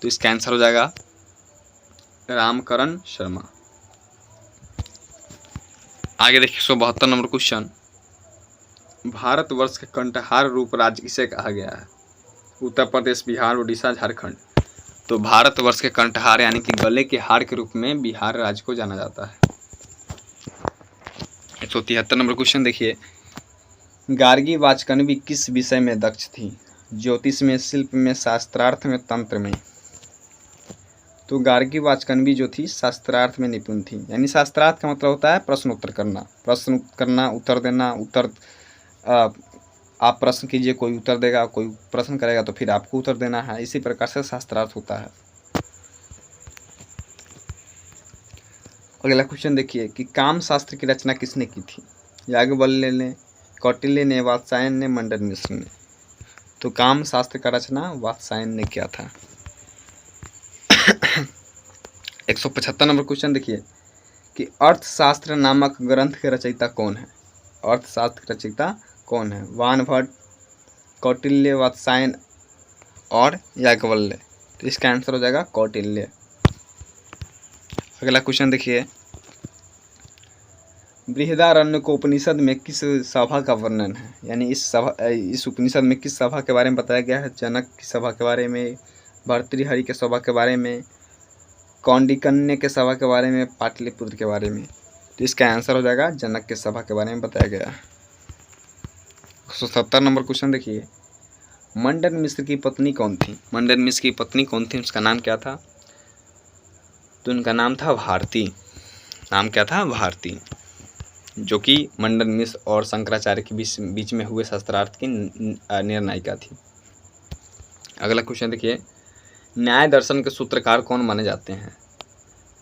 तो इसका आंसर हो जाएगा रामकरण शर्मा। आगे देखिए 172 नंबर क्वेश्चन, भारतवर्ष का कंठहार रूप राज्य किसे कहा गया है? उत्तर प्रदेश, बिहार, उड़ीसा, झारखंड। तो भारतवर्ष के कंठहार यानी कि गले के हार के रूप में बिहार राज्य को जाना जाता है। 173 नंबर क्वेश्चन देखिए, गार्गी वाचकन्वी किस विषय में दक्ष थी? ज्योतिष में, शिल्प में, शास्त्रार्थ में, तंत्र में। तो गार्गी वाचकन्वी जो थी शास्त्रार्थ में निपुण थी। यानी शास्त्रार्थ का मतलब होता है प्रश्न उत्तर करना, उत्तर देना। आप प्रश्न कीजिए, कोई उत्तर देगा, कोई प्रश्न करेगा तो फिर आपको उत्तर देना है। इसी प्रकार से शास्त्रार्थ होता है। अगला क्वेश्चन देखिए कि काम शास्त्र की रचना किसने की थी? याज्ञवल्क्य ने, कौटिल्य ने, वात्स्यायन ने, मंडन मिश्र ने। तो काम शास्त्र का रचना वात्स्यायन ने किया था। 175 नंबर क्वेश्चन देखिए कि अर्थशास्त्र नामक ग्रंथ के रचयिता कौन है? अर्थशास्त्र के रचयिता कौन है? वानभट्ट, कौटिल्य, वात्स्यायन और याज्ञवल्क्य। तो इसका आंसर हो जाएगा कौटिल्य। अगला क्वेश्चन देखिए, बृहदारण्यकोपनिषद में किस सभा का वर्णन है? यानी इस उपनिषद में किस सभा के बारे में बताया गया है? जनक की सभा के बारे में, भर्तृहरि के सभा के बारे में, कौंडिकन्य के सभा के बारे में, पाटलिपुत्र के बारे में। तो इसका आंसर हो जाएगा जनक के सभा के बारे में बताया गया है। 170 नंबर क्वेश्चन देखिए, मंडन मिश्र की पत्नी कौन थी? मंडन मिश्र की पत्नी कौन थी, उसका नाम क्या था? तो उनका नाम था भारती। नाम क्या था? भारती, जो कि मंडन मिश्र और शंकराचार्य के बीच में हुए शास्त्रार्थ की निर्णायिका थी। अगला क्वेश्चन देखिए, न्याय दर्शन के सूत्रकार कौन माने जाते हैं?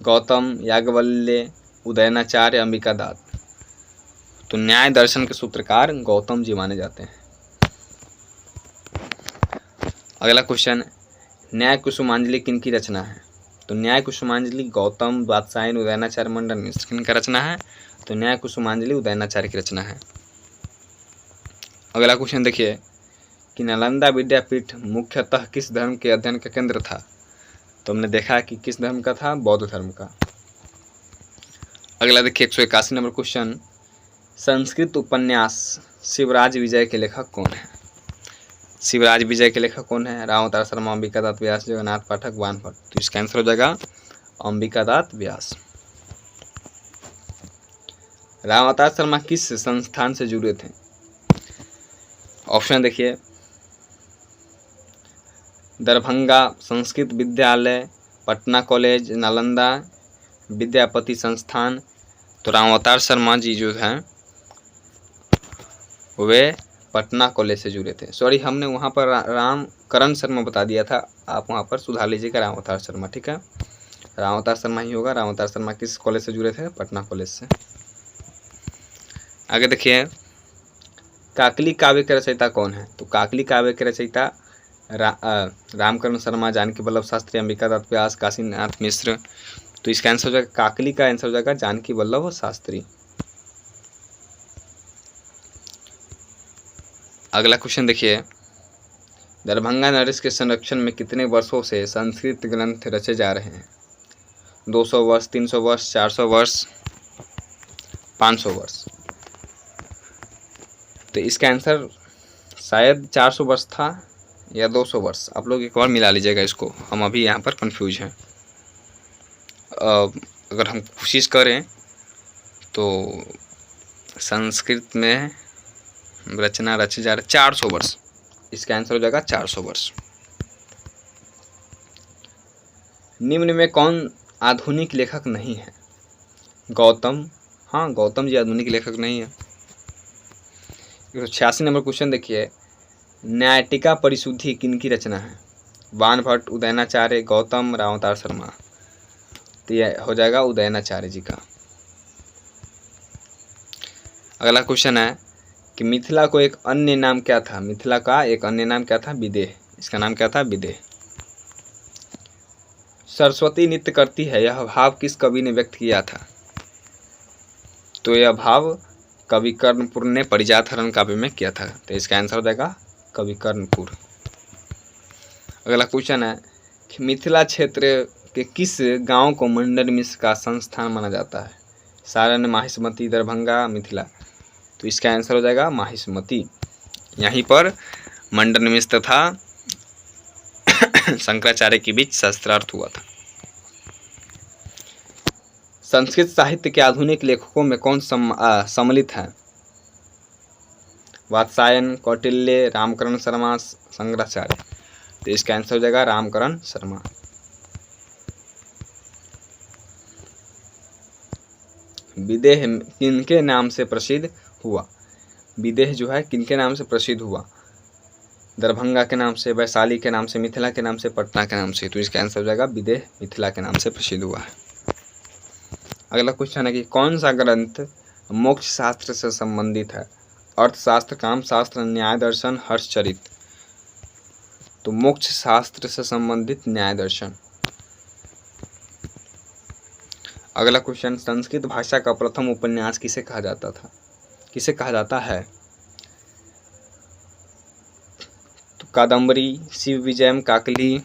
गौतम, याज्ञवल्क्य, उदयनाचार्य, अंबिकादात। तो न्याय दर्शन के सूत्रकार गौतम जी माने जाते हैं। अगला क्वेश्चन, न्याय कुसुमांजलि किनकी रचना है? तो न्याय कुसुमांजलि गौतम, वात्स्यायन, उदयनाचार्य, मंडन मिश्र। किनका रचना है? तो न्याय कुसुमांजलि उदयनाचार्य की रचना है। अगला क्वेश्चन देखिए कि नालंदा विद्यापीठ मुख्यतः किस धर्म के अध्ययन का केंद्र था? तो हमने देखा कि किस धर्म का था? बौद्ध धर्म का। अगला देखिए 181 नंबर क्वेश्चन, संस्कृत उपन्यास शिवराज विजय के लेखक कौन है? शिवराज विजय के लेखक कौन है? रामावतार शर्मा, अंबिकादात व्यास, जगन्नाथ पाठक, वानभट्ट। तो इसका आंसर हो जाएगा अंबिकादात व्यास। रामावतार शर्मा किस संस्थान से जुड़े थे? ऑप्शन देखिए, दरभंगा संस्कृत विद्यालय, पटना कॉलेज, नालंदा विद्यापति संस्थान। तो रामावतार शर्मा जी जो हैं वे पटना कॉलेज से जुड़े थे। सॉरी, हमने वहाँ पर रामकरण शर्मा बता दिया था, आप वहाँ पर सुधार लीजिएगा रामावतार शर्मा। ठीक है, रामावतार शर्मा ही होगा। रामावतार शर्मा किस कॉलेज से जुड़े थे? पटना कॉलेज से। आगे देखिए, काकली काव्य के रचयिता कौन है? तो काकली काव्य के रचयिता रामकरण शर्मा, जानकी वल्लभ शास्त्री, अंबिका दत्त व्यास, काशीनाथ मिश्र। तो इसका आंसर हो जाएगा काकली का आंसर हो जाएगा जानकी वल्लभ शास्त्री। अगला क्वेश्चन देखिए, दरभंगा नरेश के संरक्षण में कितने वर्षों से संस्कृत ग्रंथ रचे जा रहे हैं? 200 वर्ष, 300 वर्ष, 400 वर्ष, 500 वर्ष। तो इसका आंसर शायद 400 वर्ष था या 200 वर्ष। आप लोग एक बार मिला लीजिएगा इसको, हम अभी यहाँ पर कंफ्यूज हैं। अगर हम कोशिश करें तो संस्कृत में रचना रचे जा रहे 400 वर्ष। इसका आंसर हो जाएगा 400 वर्ष। निम्न में कौन आधुनिक लेखक नहीं है? गौतम, हाँ गौतम जी आधुनिक लेखक नहीं है। 186 नंबर क्वेश्चन देखिए, न्यायटिका परिशुद्धि किनकी रचना है? बाणभट्ट, उदयनाचार्य, गौतम, रामावतार शर्मा। तो यह हो जाएगा उदयनाचार्य जी का। अगला क्वेश्चन है कि मिथिला को एक अन्य नाम क्या था? मिथिला का एक अन्य नाम क्या था? विदेह। इसका नाम क्या था? विदेह। सरस्वती नृत्य करती है, यह भाव किस कवि ने व्यक्त किया था? तो यह भाव कवि कर्णपुर ने परिजात हरण काव्य में किया था। तो इसका आंसर हो जाएगा कवि कर्णपुर। अगला क्वेश्चन है कि मिथिला क्षेत्र के किस गांव को मंडन मिश्र का संस्थान माना जाता है? सारण, माहिष्मती, दरभंगा, मिथिला। तो इसका आंसर हो जाएगा माहिष्मती। यहीं पर मंडन मिश्र तथा शंकराचार्य के बीच शास्त्रार्थ हुआ था। संस्कृत साहित्य के आधुनिक लेखकों में कौन सम्मिलित है? वात्सायन, कौटिल्य, रामकरण शर्मा, शंकराचार्य। तो इसका आंसर हो जाएगा रामकरण शर्मा। विदेह किनके नाम से प्रसिद्ध हुआ? विदेह जो है किनके नाम से प्रसिद्ध हुआ? दरभंगा के नाम से, वैशाली के नाम से, मिथिला के नाम से, पटना के नाम से। तो इसका आंसर हो जाएगा विदेह मिथिला के नाम से प्रसिद्ध हुआ है। अगला क्वेश्चन है कि कौन सा ग्रंथ मोक्ष शास्त्र से संबंधित है? अर्थशास्त्र, कामशास्त्र, न्याय दर्शन, हर्षचरित। तो मोक्ष शास्त्र से संबंधित न्याय दर्शन। अगला क्वेश्चन, संस्कृत भाषा का प्रथम उपन्यास किसे कहा जाता था? किसे कहा जाता है? तो कादम्बरी, शिव विजयम, काकली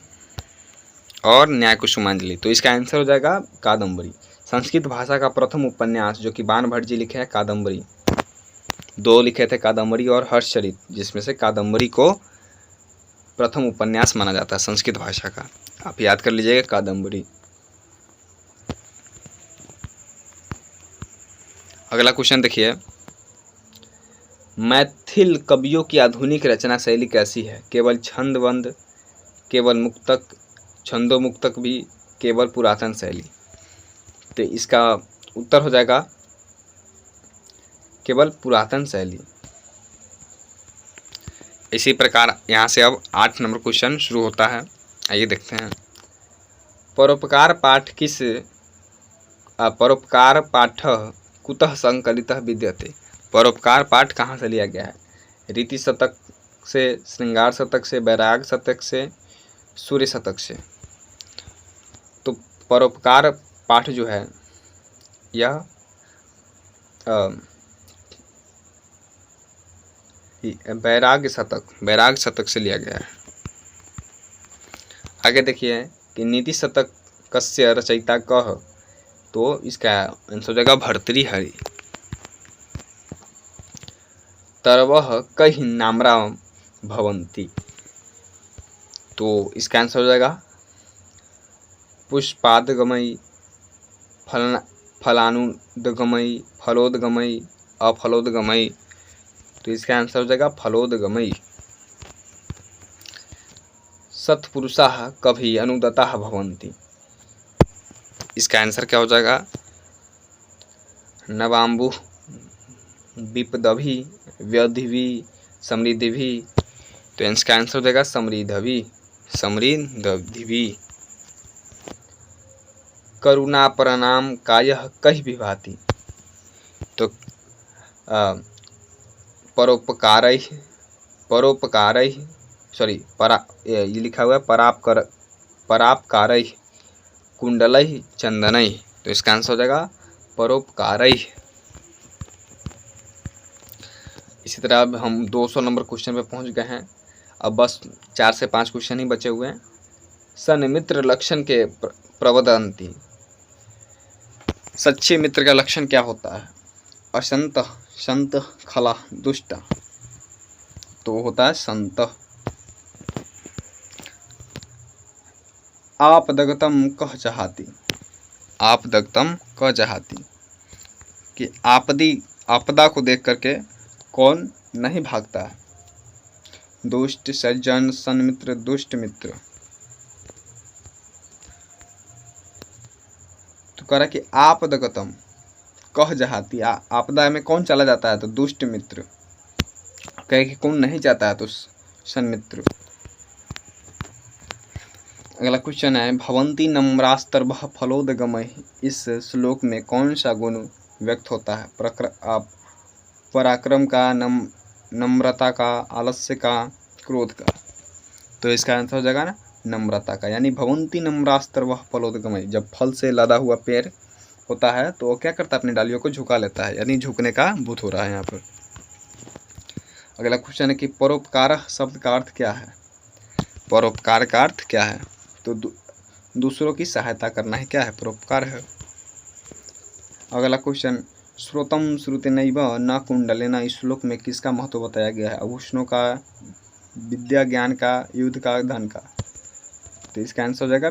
और न्याय कुसुमांजलि। तो इसका आंसर हो जाएगा कादम्बरी। संस्कृत भाषा का प्रथम उपन्यास जो कि बाणभट्ट जी लिखे हैं, कादम्बरी। 2 लिखे थे, कादम्बरी और हर्षचरित, जिसमें से कादम्बरी को प्रथम उपन्यास माना जाता है संस्कृत भाषा का। आप याद कर लीजिएगा कादम्बरी। अगला क्वेश्चन देखिए, मैथिल कवियों की आधुनिक रचना शैली कैसी है? केवल छंदबंद, केवल मुक्तक, छंदोमुक्तक भी, केवल पुरातन शैली। तो इसका उत्तर हो जाएगा केवल पुरातन शैली। इसी प्रकार यहाँ से अब 8 नंबर क्वेश्चन शुरू होता है। आइए देखते हैं। परोपकार पाठ कुतः संकलितः विद्यते? परोपकार पाठ कहाँ से लिया गया है? रीति शतक से, श्रृंगार शतक से, वैराग शतक से, सूर्य शतक से। तो परोपकार पाठ जो है यह वैराग शतक से लिया गया है। आगे देखिए कि नीति शतक कस्य रचयिता कः? तो इसका आंसर हो जाएगा भर्तृहरि। तरवः कहि नाम्रा भवन्ति? तो इसका आंसर हो जाएगा पुष्पादगमयी, फलानुदगमयी, फलोदगमयी, अफलोदगमयी। तो इसका आंसर हो जाएगा फलोदगमयी। सत्पुरुषाः कभी अनुदताः भवन्ति? इसका आंसर क्या हो जाएगा? नवाम्बु विपदभि, व्यधिभि, समृद्धिभि। तो इसका आंसर हो जाएगा समृद्धभि। करुणा प्रणाम कायः कहि विभाति? तो परोपकारैः सॉरी ये लिखा हुआ है परापकारैः कुंडलैः चंदनैः। तो इसका आंसर हो जाएगा परोपकारैः। इसी तरह अब हम 200 नंबर क्वेश्चन पे पहुंच गए हैं। अब बस 4 से 5 क्वेश्चन ही बचे हुए हैं। सन्मित्र लक्षण के प्रवदन्ति। सच्चे मित्र का लक्षण क्या होता है? अशंत, संत, खला, दुष्ट। तो होता है संत। आपदगतम कह चाहती। आपदगतम कह चाहती कि आपदा को देख करके कौन नहीं भागता है? दुष्ट, सज्जन, सन्मित्र, दुष्ट मित्र। तो कह रहा कि आपदगतम कह जहाती, आपदा में कौन चला जाता है? तो दुष्ट मित्र। कहे कि कौन नहीं जाता है? तो सन्मित्र। अगला क्वेश्चन है भवंती नम्रास्तर्भः फलोदगमैः। इस श्लोक में कौन सा गुण व्यक्त होता है? पराक्रम का, नम्रता का, आलस्य का, क्रोध का। तो इसका आंसर हो जाएगा ना नम्रता का। यानी भवंती नम्रास्तर्भः फलोदगमैः। जब फल से लदा हुआ पेड़ होता है तो वो क्या करता है? अपनी डालियों को झुका लेता है, यानी झुकने का भूत हो रहा है यहाँ पर। अगला क्वेश्चन है कि परोपकार शब्द का अर्थ क्या है? परोपकार का अर्थ क्या है? तो दूसरों की सहायता करना है, क्या है? परोपकार है। अगला क्वेश्चन श्रोतम श्रुतेनैव न कुंडलेन। इस श्लोक में किसका महत्व बताया गया है? आभूषणों का, विद्या ज्ञान का, युद्ध का, धन का। तो इसका आंसर हो जाएगा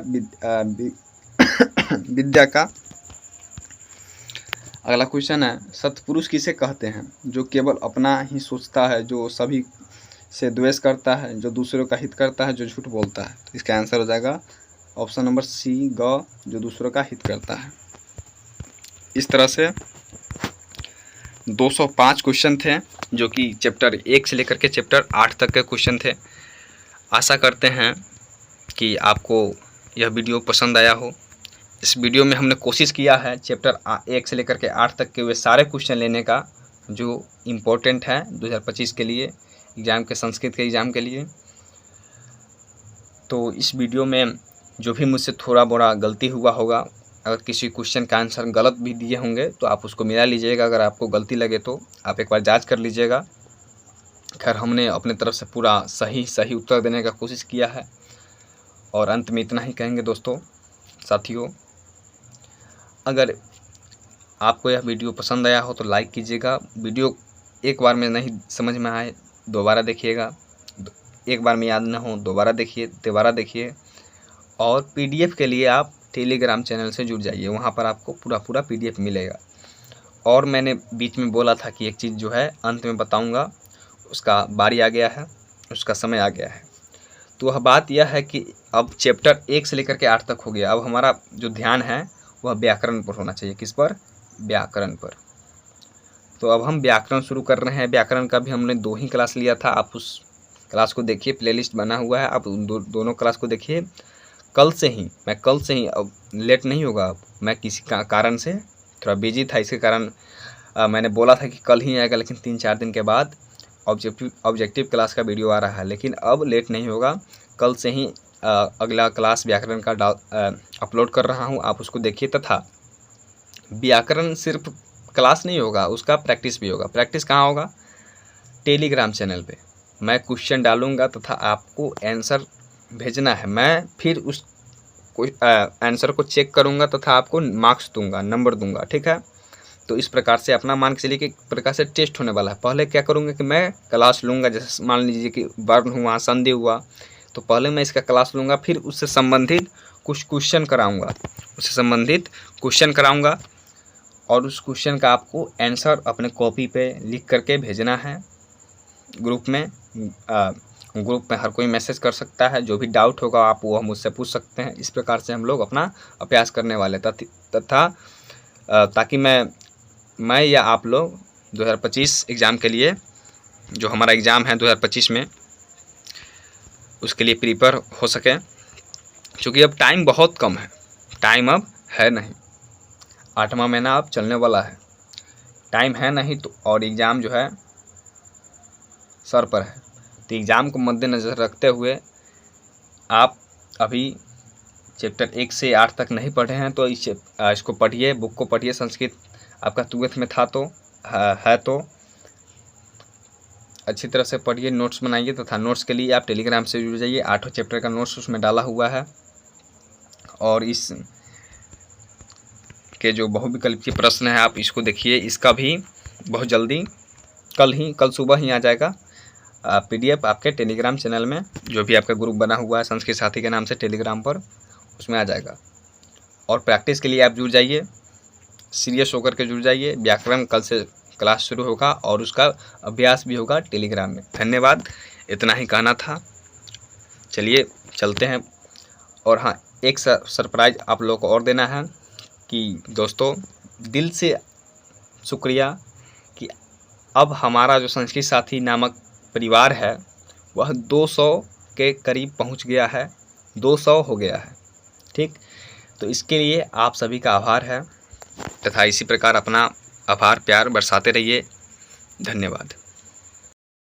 विद्या का। अगला क्वेश्चन है सत्पुरुष किसे कहते हैं? जो केवल अपना ही सोचता है, जो सभी से द्वेष करता है, जो दूसरों का हित करता है, जो झूठ बोलता है। तो इसका आंसर हो जाएगा ऑप्शन नंबर सी ग, जो दूसरों का हित करता है। इस तरह से 205 क्वेश्चन थे जो कि चैप्टर 1 से लेकर के चैप्टर 8 तक के क्वेश्चन थे। आशा करते हैं कि आपको यह वीडियो पसंद आया हो। इस वीडियो में हमने कोशिश किया है चैप्टर 1 से लेकर के 8 तक के वे सारे क्वेश्चन लेने का जो इम्पोर्टेंट है 2025 के लिए एग्ज़ाम के, संस्कृत के एग्ज़ाम के लिए। तो इस वीडियो में जो भी मुझसे थोड़ा बड़ा गलती हुआ होगा, अगर किसी क्वेश्चन का आंसर गलत भी दिए होंगे तो आप उसको मिला लीजिएगा। अगर आपको गलती लगे तो आप एक बार जांच कर लीजिएगा। खैर हमने अपने तरफ से पूरा सही उत्तर देने का कोशिश किया है। और अंत में इतना ही कहेंगे दोस्तों, साथियों, अगर आपको यह वीडियो पसंद आया हो तो लाइक कीजिएगा। वीडियो एक बार में नहीं समझ में आए दोबारा देखिएगा, एक बार में याद न हो दोबारा देखिए। और पीडीएफ के लिए आप टेलीग्राम चैनल से जुड़ जाइए, वहाँ पर आपको पूरा पीडीएफ मिलेगा। और मैंने बीच में बोला था कि एक चीज़ जो है अंत में बताऊँगा, उसका बारी आ गया है, उसका समय आ गया है। तो वह बात यह है कि अब चैप्टर 1 से लेकर के 8 तक हो गया। अब हमारा जो ध्यान है वह व्याकरण पर होना चाहिए। किस पर? व्याकरण पर। तो अब हम व्याकरण शुरू कर रहे हैं। व्याकरण का भी हमने 2 ही क्लास लिया था, आप उस क्लास को देखिए, प्लेलिस्ट बना हुआ है, आप दोनों क्लास को देखिए। कल से ही अब लेट नहीं होगा। मैं किसी कारण से थोड़ा बिजी था, इसके कारण मैंने बोला था कि कल ही आएगा, लेकिन 3-4 दिन के बाद ऑब्जेक्टिव क्लास का वीडियो आ रहा है। लेकिन अब लेट नहीं होगा, कल से ही अगला क्लास व्याकरण का अपलोड कर रहा हूं, आप उसको देखिए। तथा व्याकरण सिर्फ क्लास नहीं होगा, उसका प्रैक्टिस भी होगा। प्रैक्टिस कहाँ होगा? टेलीग्राम चैनल पे मैं क्वेश्चन डालूंगा तथा आपको आंसर भेजना है। मैं फिर उस आंसर को चेक करूंगा तथा आपको मार्क्स दूंगा, नंबर दूंगा, ठीक है। तो इस प्रकार से अपना मान के चलिए कि एक प्रकार से टेस्ट होने वाला है। पहले क्या करूंगा कि मैं क्लास लूँगा, जैसे मान लीजिए कि वर्ण हुआ, संधि हुआ, तो पहले मैं इसका क्लास लूँगा, फिर उससे संबंधित कुछ क्वेश्चन कराऊँगा, और उस क्वेश्चन का आपको आंसर अपने कॉपी पे लिख करके भेजना है। ग्रुप में हर कोई मैसेज कर सकता है, जो भी डाउट होगा आप वो मुझसे पूछ सकते हैं। इस प्रकार से हम लोग अपना अभ्यास करने वाले तथा ताकि मैं या आप लोग 2025 एग्ज़ाम के लिए, जो हमारा एग्ज़ाम है 2025 में, उसके लिए प्रिपेयर हो सके। क्योंकि अब टाइम बहुत कम है, टाइम अब है नहीं, 8वां महीना अब चलने वाला है, टाइम है नहीं। तो और एग्ज़ाम जो है सर पर है, तो एग्ज़ाम को मद्देनज़र रखते हुए आप अभी चैप्टर 1 से 8 तक नहीं पढ़े हैं तो इसको पढ़िए, बुक को पढ़िए। संस्कृत आपका 12th में था तो है तो अच्छी तरह से पढ़िए, नोट्स बनाइए तथा नोट्स के लिए आप टेलीग्राम से जुड़ जाइए। 8 चैप्टर का नोट्स उसमें डाला हुआ है और इस के जो बहुविकल्पीय प्रश्न है आप इसको देखिए। इसका भी बहुत जल्दी कल सुबह ही आ जाएगा PDF आपके टेलीग्राम चैनल में, जो भी आपका ग्रुप बना हुआ है संस्कृत साथी के नाम से टेलीग्राम पर, उसमें आ जाएगा। और प्रैक्टिस के लिए आप जुड़ जाइए, सीरियस होकर के जुड़ जाइए। व्याकरण कल से क्लास शुरू होगा और उसका अभ्यास भी होगा टेलीग्राम में। धन्यवाद, इतना ही कहना था। चलिए चलते हैं। और हाँ, एक सरप्राइज आप लोगों को और देना है कि दोस्तों दिल से शुक्रिया कि अब हमारा जो संस्कृत साथी नामक परिवार है वह 200 के करीब पहुंच गया है, 200 हो गया है। ठीक, तो इसके लिए आप सभी का आभार है तथा इसी प्रकार अपना आभार प्यार बरसाते रहिए। धन्यवाद।